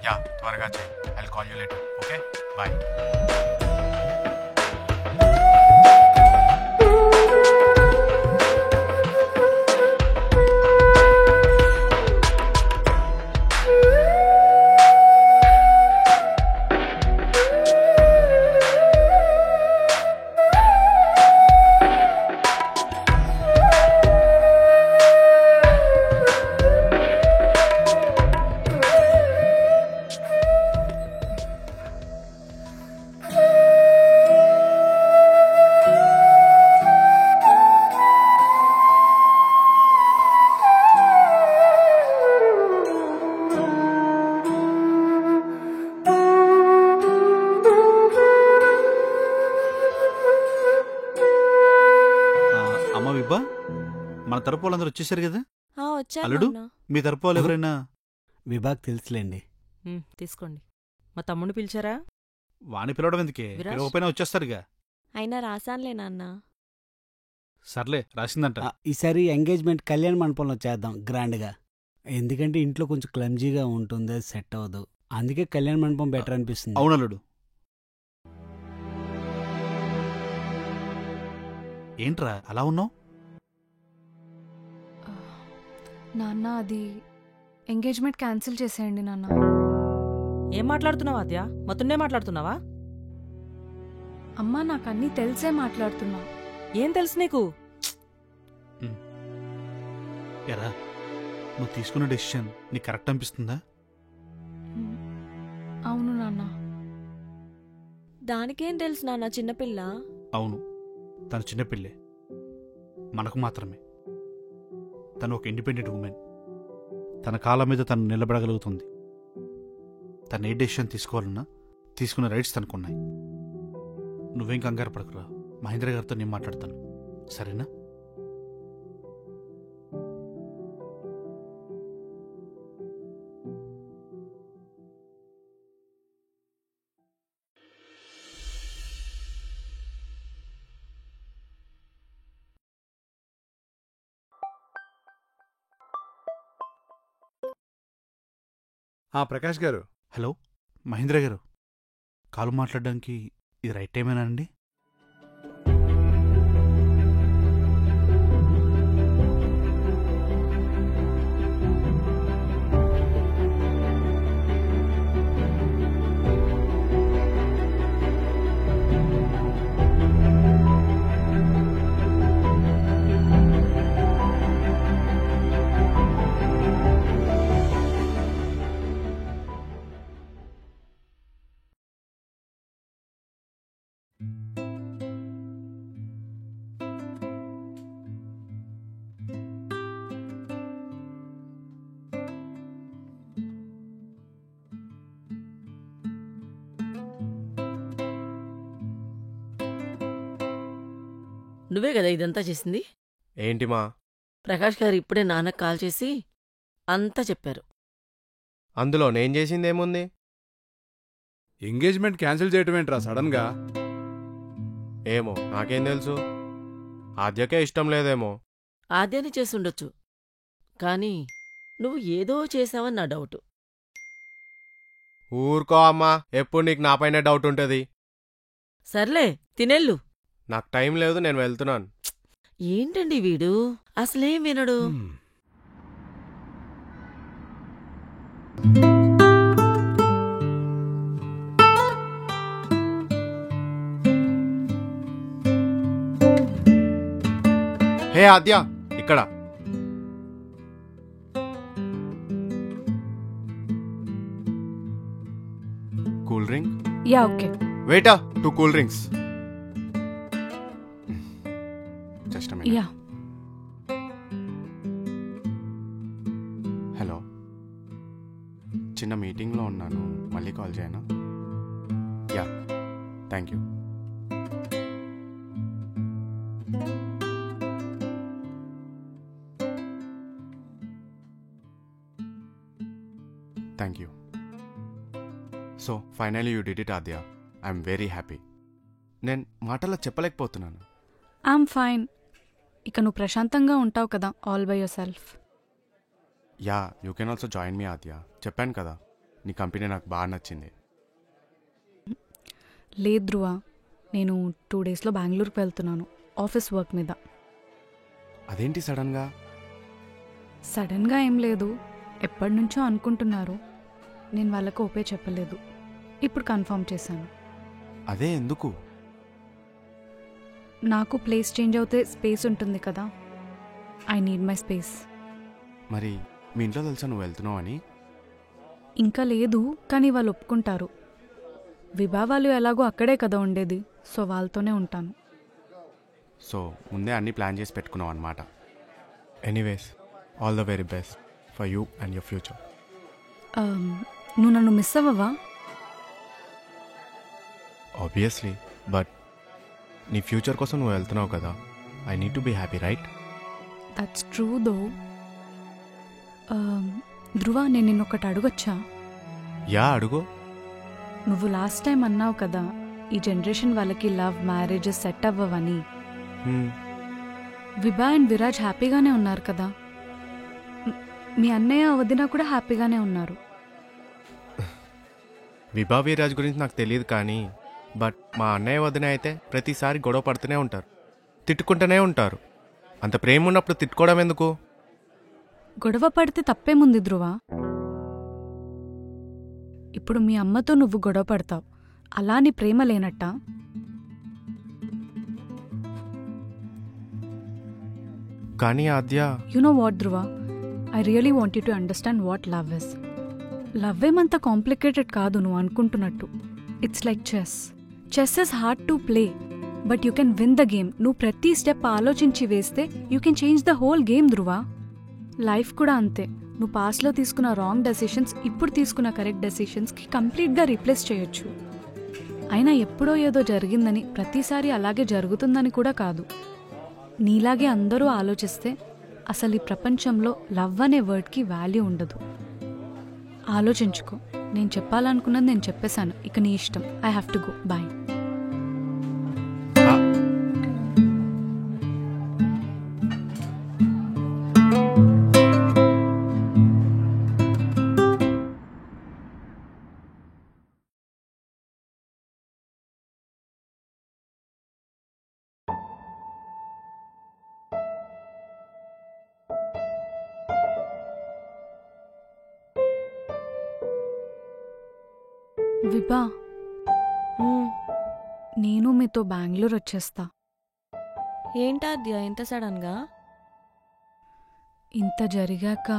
యా, త్వరగా చేయి. I will call you later. Okay, bye. మన తరపు వాళ్ళందరూ వచ్చేసారు కదా? వచ్చారు అల్లుడు, నాన్న. మీ తరపు వాళ్ళు ఎవరైనా? విభాగ్ తెలుసులేండి. తీసుకోండి. మా తమ్ముడిని పిలిచారా? వాణి పిలవడం ఎందుకే? విరాజ్. పిలవకపోయినా వచ్చేస్తారుగా. అయినా రాసానులే నాన్న. సర్లే, రాసిందంట. ఈసారి ఎంగేజ్మెంట్ కళ్యాణ మండపంలో చేద్దాం గ్రాండ్గా. ఎందుకంటే ఇంట్లో కొంచెం క్లమ్జీగా ఉంటుంది, సెట్ అవ్వదు. అందుకే కళ్యాణ మండపం బెటర్ అనిపిస్తుంది. అవునల్లుడు. ఏంట్రా అలా ఉన్నావు? నాన్న, అది ఎంగేజ్మెంట్ క్యాన్సిల్ చేసేయండి నాన్న. ఏం మాట్లాడుతున్నావా ఆద్య? మొత్తంనే మాట్లాడుతున్నావా? అమ్మా, నాకు అన్నీ తెలిసే మాట్లాడుతున్నా. ఏం తెలుసు నీకు? ఎరా, నువ్వు తీసుకున్న డెసిషన్ నీకు కరెక్ట్ అనిపిస్తుందా? అవును నాన్న. దానికేం తెలుసు నాన్న, చిన్నపిల్ల. అవును, తను చిన్నపిల్లే. మనకు మాత్రమే. తను ఒక ఇండిపెండెంట్ ఉమెన్. తన కాళ్ళ మీద తను నిలబడగలుగుతుంది. తను ఏ డెసిషన్ తీసుకోవాలన్నా తీసుకునే రైట్స్ తనకున్నాయి. నువ్వేం కంగారు పడకురా. మహేంద్ర గారితో నేను మాట్లాడతాను, సరేనా? ప్రకాష్ గారు. హలో మహేంద్ర గారు, కాలు మాట్లాడడానికి ఇది రైట్ టైమేనా అండి? నువ్వే కదా ఇదంతా చేసింది? ఏంటి మా? ప్రకాష్ గారు ఇప్పుడే నాన్నకు కాల్ చేసి అంతా చెప్పారు. అందులో నేను చేసిందేముంది? ఎంగేజ్మెంట్ క్యాన్సిల్ చేయటం ఏంట్రా సడన్ గా? ఏమో, నాకేం తెలుసు. ఆద్యకే ఇష్టం లేదేమో. ఆద్యాన్ని చేసుండొచ్చు, కానీ నువ్వు ఏదో చేసావని నా డౌటు. ఊరుకో అమ్మా, ఎప్పుడు నీకు నాపైన డౌట్ ఉంటుంది. సర్లే తినెళ్ళు. నాకు టైం లేదు, నేను వెళ్తున్నాను. ఏంటండి వీడు అసలేం వినడు. హే ఆద్య, ఇక్కడ. Cool drink? Ya okay. వెయిటా, 2 cool drinks. Just a minute. Ya. Hello, చిన్న మీటింగ్లో ఉన్నాను, మళ్ళీ కాల్ చేయనా? Ya, thank you. Thank you. So finally you did it Aadya. I'm very happy. నేను మాటల్లో చెప్పలేకపోతున్నాను. I'm fine. ఇక నువ్వు ప్రశాంతంగా ఉంటావు కదా, all by yourself. Ya, you can also join me Aadya. చెప్పాను కదా, నీ కంపెనీ నాకు బాగా నచ్చింది. లేదు ధ్రువ, నేను 2 డేస్లో బెంగళూరుకి వెళ్తున్నాను ఆఫీస్ వర్క్ మీద. అదేంటి సడన్గా? సడన్గా ఏం లేదు, ఎప్పటి నుంచో అనుకుంటున్నారు. నేను వాళ్ళకు ఓపే చెప్పలేదు, ఇప్పుడు కన్ఫర్మ్ చేశాను. అదే ఎందుకు? నాకు ప్లేస్ చేంజ్ అవుతే స్పేస్ ఉంటుంది కదా, ఐ నీడ్ మై స్పేస్. మరి మీ ఇంట్లో తెలుసా నువ్వు వెళ్తున్నావు అని? ఇంకా లేదు, కానీ వాళ్ళు ఒప్పుకుంటారు. విభా వాళ్ళు ఎలాగో అక్కడే కదా ఉండేది, సో వాళ్ళతోనే ఉంటాను. సో ముందే అన్నీ ప్లాన్ చేసి పెట్టుకున్నావు అనమాట. Anyways, all the very best for you and your future. నువ్వు నన్ను మిస్ అవ్వవా? ఆబ్వియస్లీ, బట్ నీ ఫ్యూచర్ కోసం నువ్వు వెళ్తున్నావు కదా, I need to be happy, right? That's true though. Dhruva, నేను నిన్నొకటి అడగొచ్చా? యా, అడుగు. నువ్వు లాస్ట్ టైం అన్నావు కదా, ఈ జనరేషన్ వాళ్ళకి లవ్ మ్యారేజెస్ సెట్ అవ్వవని. విభా అండ్ విరాజ్ హ్యాపీగానే ఉన్నారు కదా, మీ అన్నయ్య వదిన కూడా హ్యాపీగానే ఉన్నారు. విభా వీరాజ్ గురించి నాకు తెలియదు, కానీ బట్ మా అన్నయ్య వదిన అయితే ప్రతిసారి గొడవ పడుతూనే ఉంటారు, తిట్టుకుంటూనే ఉంటారు. అంత ప్రేమ ఉన్నప్పుడు తిట్టుకోవడం ఎందుకు? గొడవ పడితే తప్పేముంది ధ్రువ? ఇప్పుడు మీ అమ్మతో నువ్వు గొడవ పడతావు, అలా నీ ప్రేమ లేనట్ట? కానీ Aadya, you know what Dhruva, I really want you to understand what love is. Love ఏమంత కాంప్లికేటెడ్ కాదు నువ్వు అనుకుంటున్నట్టు. It's like chess. Chess is hard to play, but you can win the game. నువ్వు ప్రతి స్టెప్ ఆలోచించి వేస్తే you can change the whole game Dhruva. Life కూడా అంతే. నువ్వు పాస్ట్లో తీసుకున్న రాంగ్ డెసిషన్స్ ఇప్పుడు తీసుకున్న కరెక్ట్ డెసిషన్స్కి కంప్లీట్గా రీప్లేస్ చేయొచ్చు. అయినా ఎప్పుడో ఏదో జరిగిందని ప్రతిసారి అలాగే జరుగుతుందని కూడా కాదు. నీలాగే అందరూ ఆలోచిస్తే అసలు ఈ ప్రపంచంలో లవ్ అనే వర్డ్కి వాల్యూ ఉండదు. ఆలోచించుకో. నేను చెప్పాలనుకున్నది నేను చెప్పేశాను, ఇక నీ ఇష్టం. I have to go, bye. Vibha, నేను మీతో బెంగళూరు వచ్చేస్తా. ఏంటాద్య ఇంత సడన్గా? ఇంత జరిగాక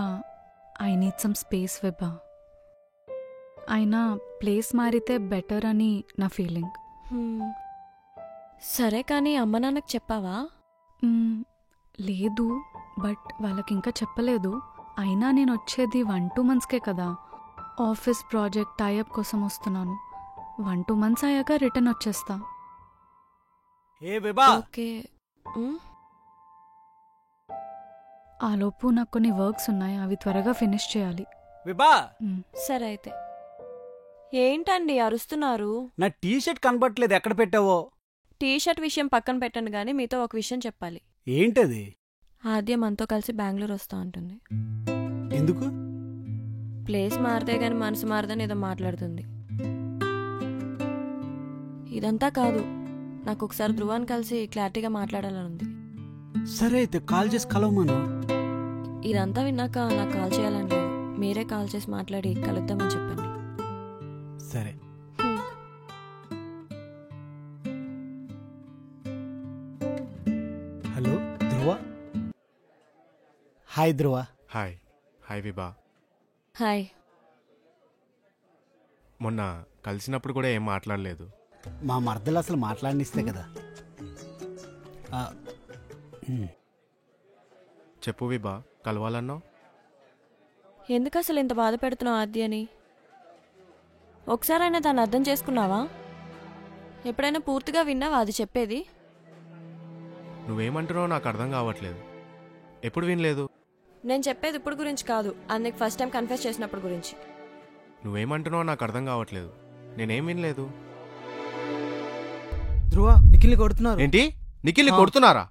I need some space Vibha. అయినా ప్లేస్ మారితే బెటర్ అని నా ఫీలింగ్. సరే, కానీ అమ్మ నాన్నకు చెప్పావా? లేదు, బట్ వాళ్ళకి ఇంకా చెప్పలేదు. అయినా నేను వచ్చేది 1-2 మంత్స్కే కదా. ఆఫీస్ ప్రాజెక్ట్ టైఅప్ కోసం వస్తున్నాను. 1-2 మంత్స్ అయ్యాక రిటర్న్ వచ్చేస్తా. ఏ విభా, ఓకే. ఆలోపు నాకు కొన్ని వర్క్స్ ఉన్నాయి, అవి త్వరగా ఫినిష్ చేయాలి. విభా సరే అయితే. ఏంటండి అరుస్తున్నారు? నా టీ షర్ట్ కనబట్లేదు, ఎక్కడ పెట్టావో? టీ షర్ట్ విషయం పక్కన పెట్టండి గానీ మీతో ఒక విషయం చెప్పాలి. ఏంటది? ఆద్య మనతో కలిసి బెంగళూరు వస్తా ఉంటుంది. ఎందుకు? ప్లేస్ మారితే గాని మనసు మారదని ఏదో మాట్లాడుతుంది. ఇదంతా కాదు, నాకు ఒకసారి ధ్రువాన్ని కలిసి క్లారిటీగా మాట్లాడాలని ఉంది. సరే అయితే కాల్ చేసి కలవమను. ఇదంతా విన్నాక నాకు కాల్ చేయాలని లేదు, మీరే కాల్ చేసి మాట్లాడి కలుద్దామని చెప్పండి. సరే. హలో ధ్రువ. Hi Dhruva. Hi. Hi విభా. Hi. మొన్న కలిసినప్పుడు కూడా ఏం మాట్లాడలేదు. మా మర్దలు అసలు మాట్లాడినిస్తే కదా. చెప్పు విభా, కలవాలన్నావు? ఎందుకు అసలు ఇంత బాధ పెడుతున్నావు ఆద్యని? ఒకసారైనా దాన్ని అర్థం చేసుకున్నావా? ఎప్పుడైనా పూర్తిగా విన్నావా అది చెప్పేది? నువ్వేమంటున్నావు నాకు అర్థం కావట్లేదు. ఎప్పుడు వినలేదు. నేను చెప్పేది ఇప్పుడు గురించి కాదు, అందుకు ఫస్ట్ టైం కన్ఫెస్ చేసినప్పుడు గురించి. నువ్వేమంటున్నావు నాకు అర్థం కావట్లేదు. నేనేం వినలేదు. ధ్రువ, నిఖిల్ని కొడుతున్నారు. ఏంటి? నిఖిల్ని కొడుతున్నారా?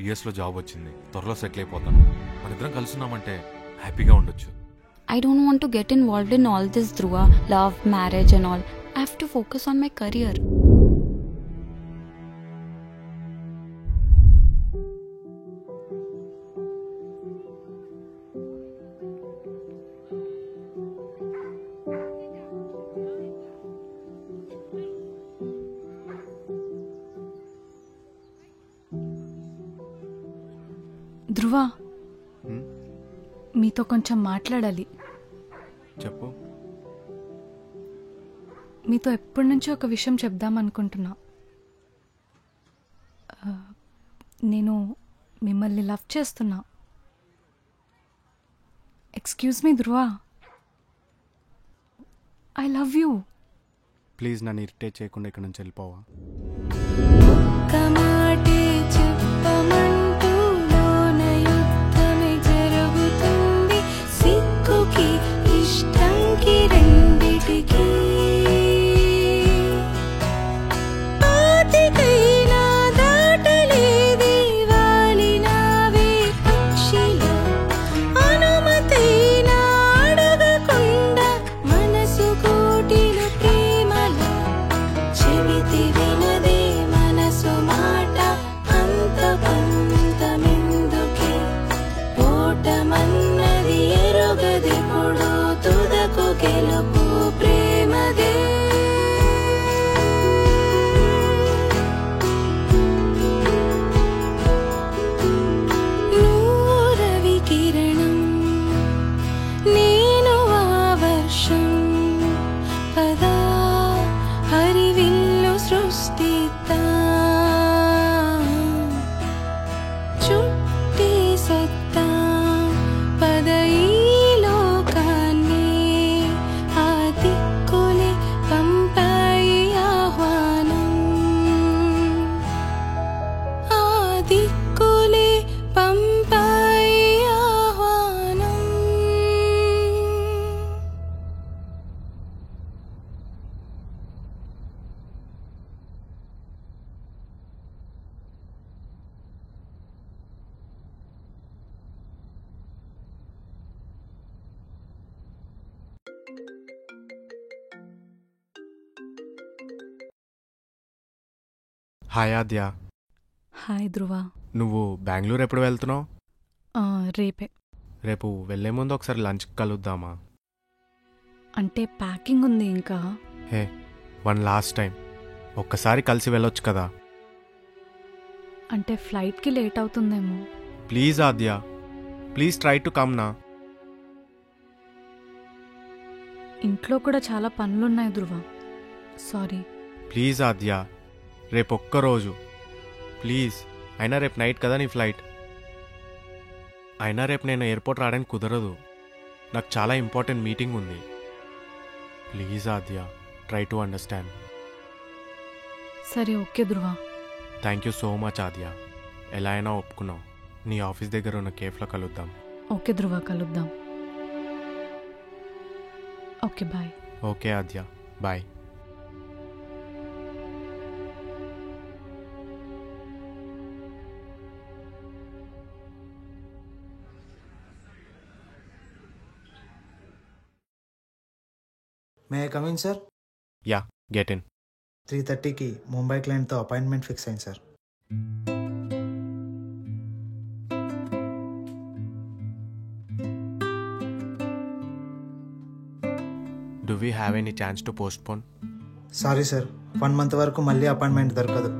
యుఎస్లో జాబ్ వచ్చింది, త్వరలో సెటిల్ అయిపోతాను. మన ఇద్దరం కలుసున్నామంటే హ్యాపీగా ఉండొచ్చు. I don't want to get involved in all this, Dhruva. Love, marriage and all. I have to focus on my career. ధ్రువ, మీతో కొంచెం మాట్లాడాలి. చెప్పు. మీతో ఎప్పటి నుంచో ఒక విషయం చెప్దామనుకుంటున్నా. నేను మిమ్మల్ని లవ్ చేస్తున్నా. Excuse me Dhruva, I love you. Please నన్ను ఇరిటేట్ చేయకుండా ఇక్కడ నుంచి వెళ్ళిపోవా. మనసు మాట కలిసొద్దాం పద ఈ లోకాన్ని ఆ దిక్కులే పంపాయి ఆహ్వానం ఆ దిక్కులే పంపాయి ఆహ్వానం హాయ్ ఆద్య. హాయ్ ధ్రువ. నువ్వు బెంగళూరు ఎప్పుడు వెళ్తున్నావు? రేపే. రేపు వెళ్ళే ముందు ఒకసారి లంచ్కి కలుద్దామా? అంటే ప్యాకింగ్ ఉంది ఇంకా. హే, వన్ లాస్ట్ టైం ఒక్కసారి కలిసి వెళ్ళొచ్చు కదా. అంటే ఫ్లైట్కి లేట్ అవుతుందేమో. Please Aadya, please try to come నా. ఇంట్లో కూడా చాలా పనులున్నాయి ధ్రువ. సారీ. ప్లీజ్ ఆద్య, రేపు ఒక్కరోజు ప్లీజ్. అయినా రేపు నైట్ కదా నీ ఫ్లైట్. అయినా రేపు నేను ఎయిర్పోర్ట్ రావడానికి కుదరదు, నాకు చాలా ఇంపార్టెంట్ మీటింగ్ ఉంది. Please Aadya, try to understand. సరే okay Dhruva. Thank you so much Aadya. ఎలా అయినా ఒప్పుకున్నావు. నీ ఆఫీస్ దగ్గర ఉన్న కేఫ్లో కలుద్దాం. ఓకే ధ్రువ, కలుద్దాం. Okay bye. Okay Aadya, bye. May I coming sir? Ya, get in. 3:30కి ముంబై క్లయింట్తో అపాయింట్మెంట్ ఫిక్స్ అయింది sir. Do we have any chance to postpone? Sorry sir, 1 month వరకు మళ్ళీ అపాయింట్మెంట్ దొరకదు.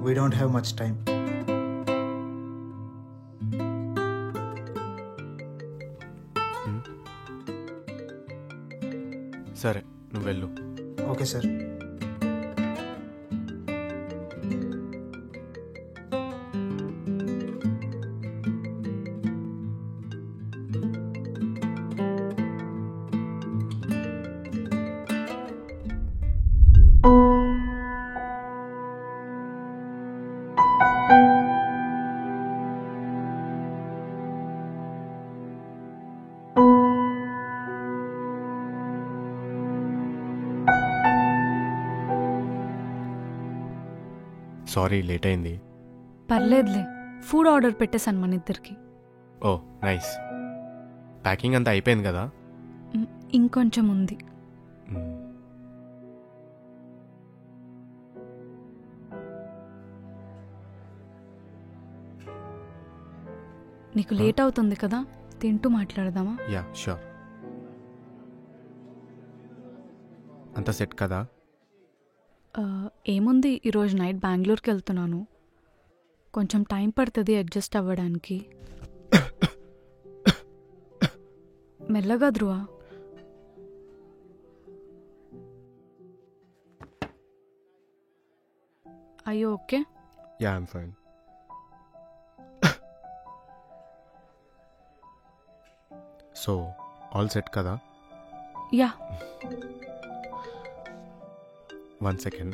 We don't have much time. సరే, నువ్వు వెళ్ళు. Okay sir. సారీ, లేట్ అయింది. పర్లేదులే, ఫుడ్ ఆర్డర్ పెట్టేశాను మన ఇద్దరికి. ఓ నైస్. ప్యాకింగ్ అంతా అయిపోయింది కదా? ఇంకొంచెం ఉంది. నీకు లేట్ అవుతుంది కదా, తింటూ మాట్లాడదామా? Yeah sure. అంత సెట్ కదా? ఏముంది, ఈరోజు నైట్ బెంగళూరుకి వెళ్తున్నాను. కొంచెం టైం పడుతుంది అడ్జస్ట్ అవ్వడానికి. మెల్లగా ధ్రువ. అయ్యో okay. Ya I'm fine. So all set కదా? Ya. 1 second.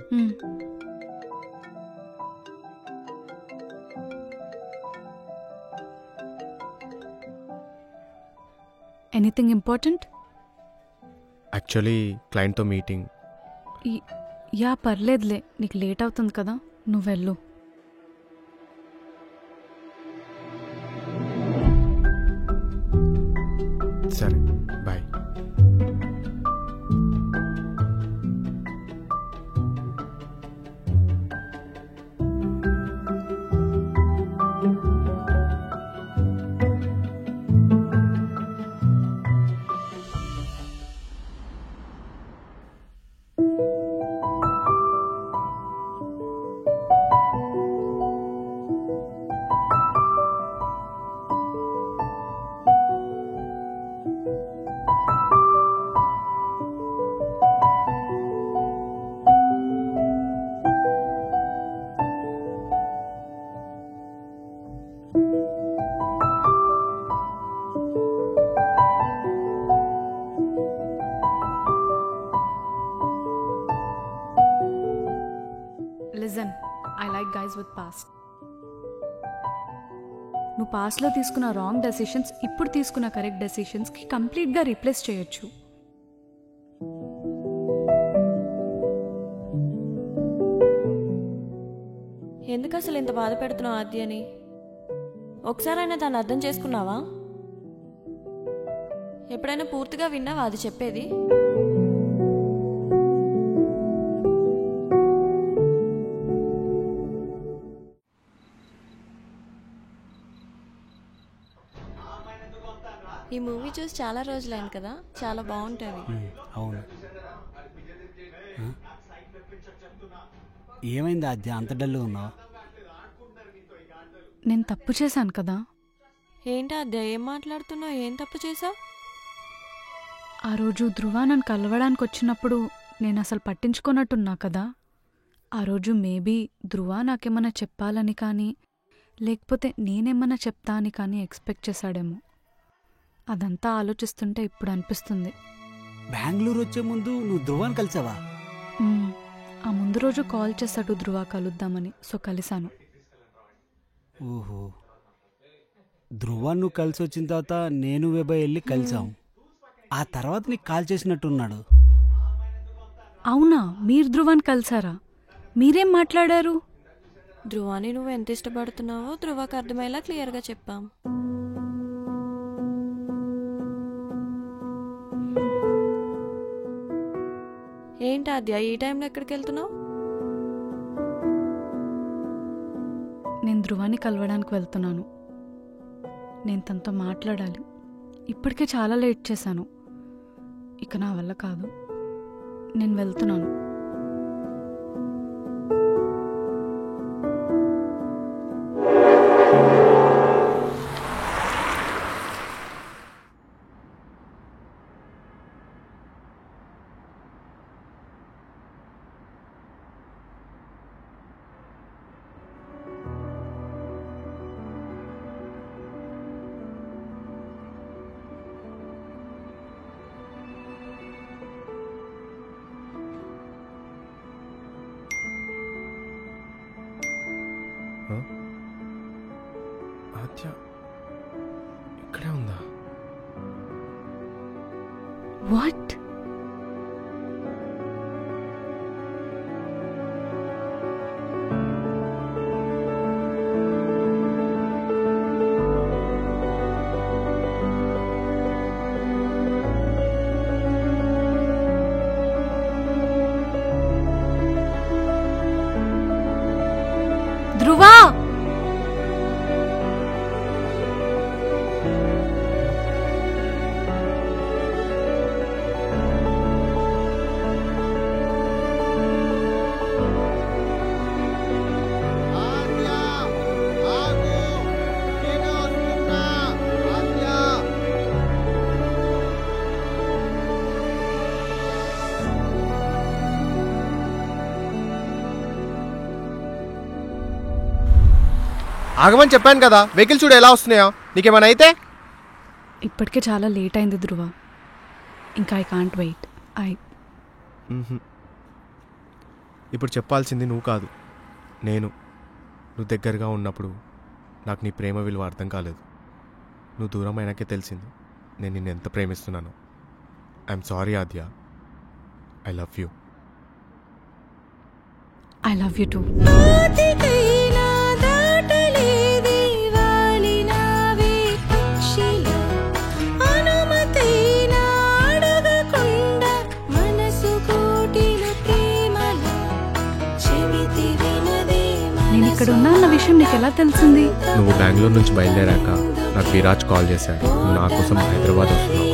Anything important? Actually క్లయింట్తో మీటింగ్. యా పర్లేదులే, నీకు లేట్ అవుతుంది కదా, నువ్వు వెళ్ళు. సరే బాయ్. Replace with past. నువ్వు పాస్ట్లో తీసుకున్న రాంగ్ డెసిషన్స్ ఇప్పుడు తీసుకున్న కరెక్ట్ డెసిషన్స్కి కంప్లీట్గా రీప్లేస్ చేయొచ్చు. ఎందుకు అసలు ఇంత బాధ పెడుతున్నావు ఆద్యని? ఒకసారైనా దాన్ని అర్థం చేసుకున్నావా? ఎప్పుడైనా పూర్తిగా విన్నావా అది చెప్పేది? ఈ మూవీ చూసి చాలా రోజులైంది కదా, చాలా బాగుంటుంది. అవును. ఏమైంది ఆద్య అంత డల్గా ఉన్నావు? నేను తప్పు చేశాను కదా. ఏంటి ఆద్య ఏం మాట్లాడుతున్నావు? ఏం తప్పు చేసావు? ఆ రోజు ధ్రువ నన్ను కలవడానికి వచ్చినప్పుడు నేను అసలు పట్టించుకున్నట్టున్నా కదా. ఆ రోజు మేబీ ధ్రువ నాకేమన్నా చెప్పాలని కానీ లేకపోతే నేనేమన్నా చెప్తా అని కానీ ఎక్స్పెక్ట్ చేశాడేమో. అదంతా ఆలోచిస్తుంటే ఇప్పుడు అనిపిస్తుంది. బెంగళూరు వచ్చే ముందు నువ్వు ధ్రువాన్ని కలిసావా? ఆ ముందు రోజు కాల్ చేశాడు ధ్రువ కలుద్దామని, సో కలిశాను. ఓహో, ధ్రువ నువ్వు కలిసి వచ్చిన తర్వాత నేను విభయ్ వెళ్ళి కలిసాం. ఆ తర్వాత నీకు కాల్ చేసినట్టున్నాడు. అవునా, మీరు ధ్రువాన్ని కలిసారా? మీరేం మాట్లాడారు? ధ్రువాని నువ్వు ఎంత ఇష్టపడుతున్నావో ధ్రువకు అర్థమయ్యేలా క్లియర్గా చెప్పాం. ఏంటి ఆద్య ఈ టైంలో ఎక్కడికి వెళ్తున్నావు? నేను ధ్రువాన్ని కలవడానికి వెళ్తున్నాను. నేను తనతో మాట్లాడాలి. ఇప్పటికే చాలా లేట్ చేశాను. ఇక నా వల్ల కాదు. నేను వెళ్తున్నాను. ఆద్య ఇక్కడే ఉందా? వాట్? ధ్రువ! ఆగమని చెప్పాను కదా, వెహికల్ చూడు ఎలా వస్తున్నాయో. నీకేమైనా అయితే? ఇప్పటికే చాలా లేట్ అయింది ధ్రువ. ఇంకా ఐ కాంట్ వెయిట్. ఇప్పుడు చెప్పాల్సింది నువ్వు కాదు, నేను. నువ్వు దగ్గరగా ఉన్నప్పుడు నాకు నీ ప్రేమ విలువ అర్థం కాలేదు. నువ్వు దూరం అయినాకే తెలిసింది నేను నిన్ను ఎంత ప్రేమిస్తున్నాను. I'm sorry Aadya. I love you. I love you two. నేను ఇక్కడ ఉన్నా అన్న విషయం నీకు ఎలా తెలిసింది? నువ్వు బెంగళూరు నుంచి బయలుదేరాక నాకు విరాజ్ కాల్ చేశాడు. నువ్వు నా కోసం హైదరాబాద్ వస్తున్నావు.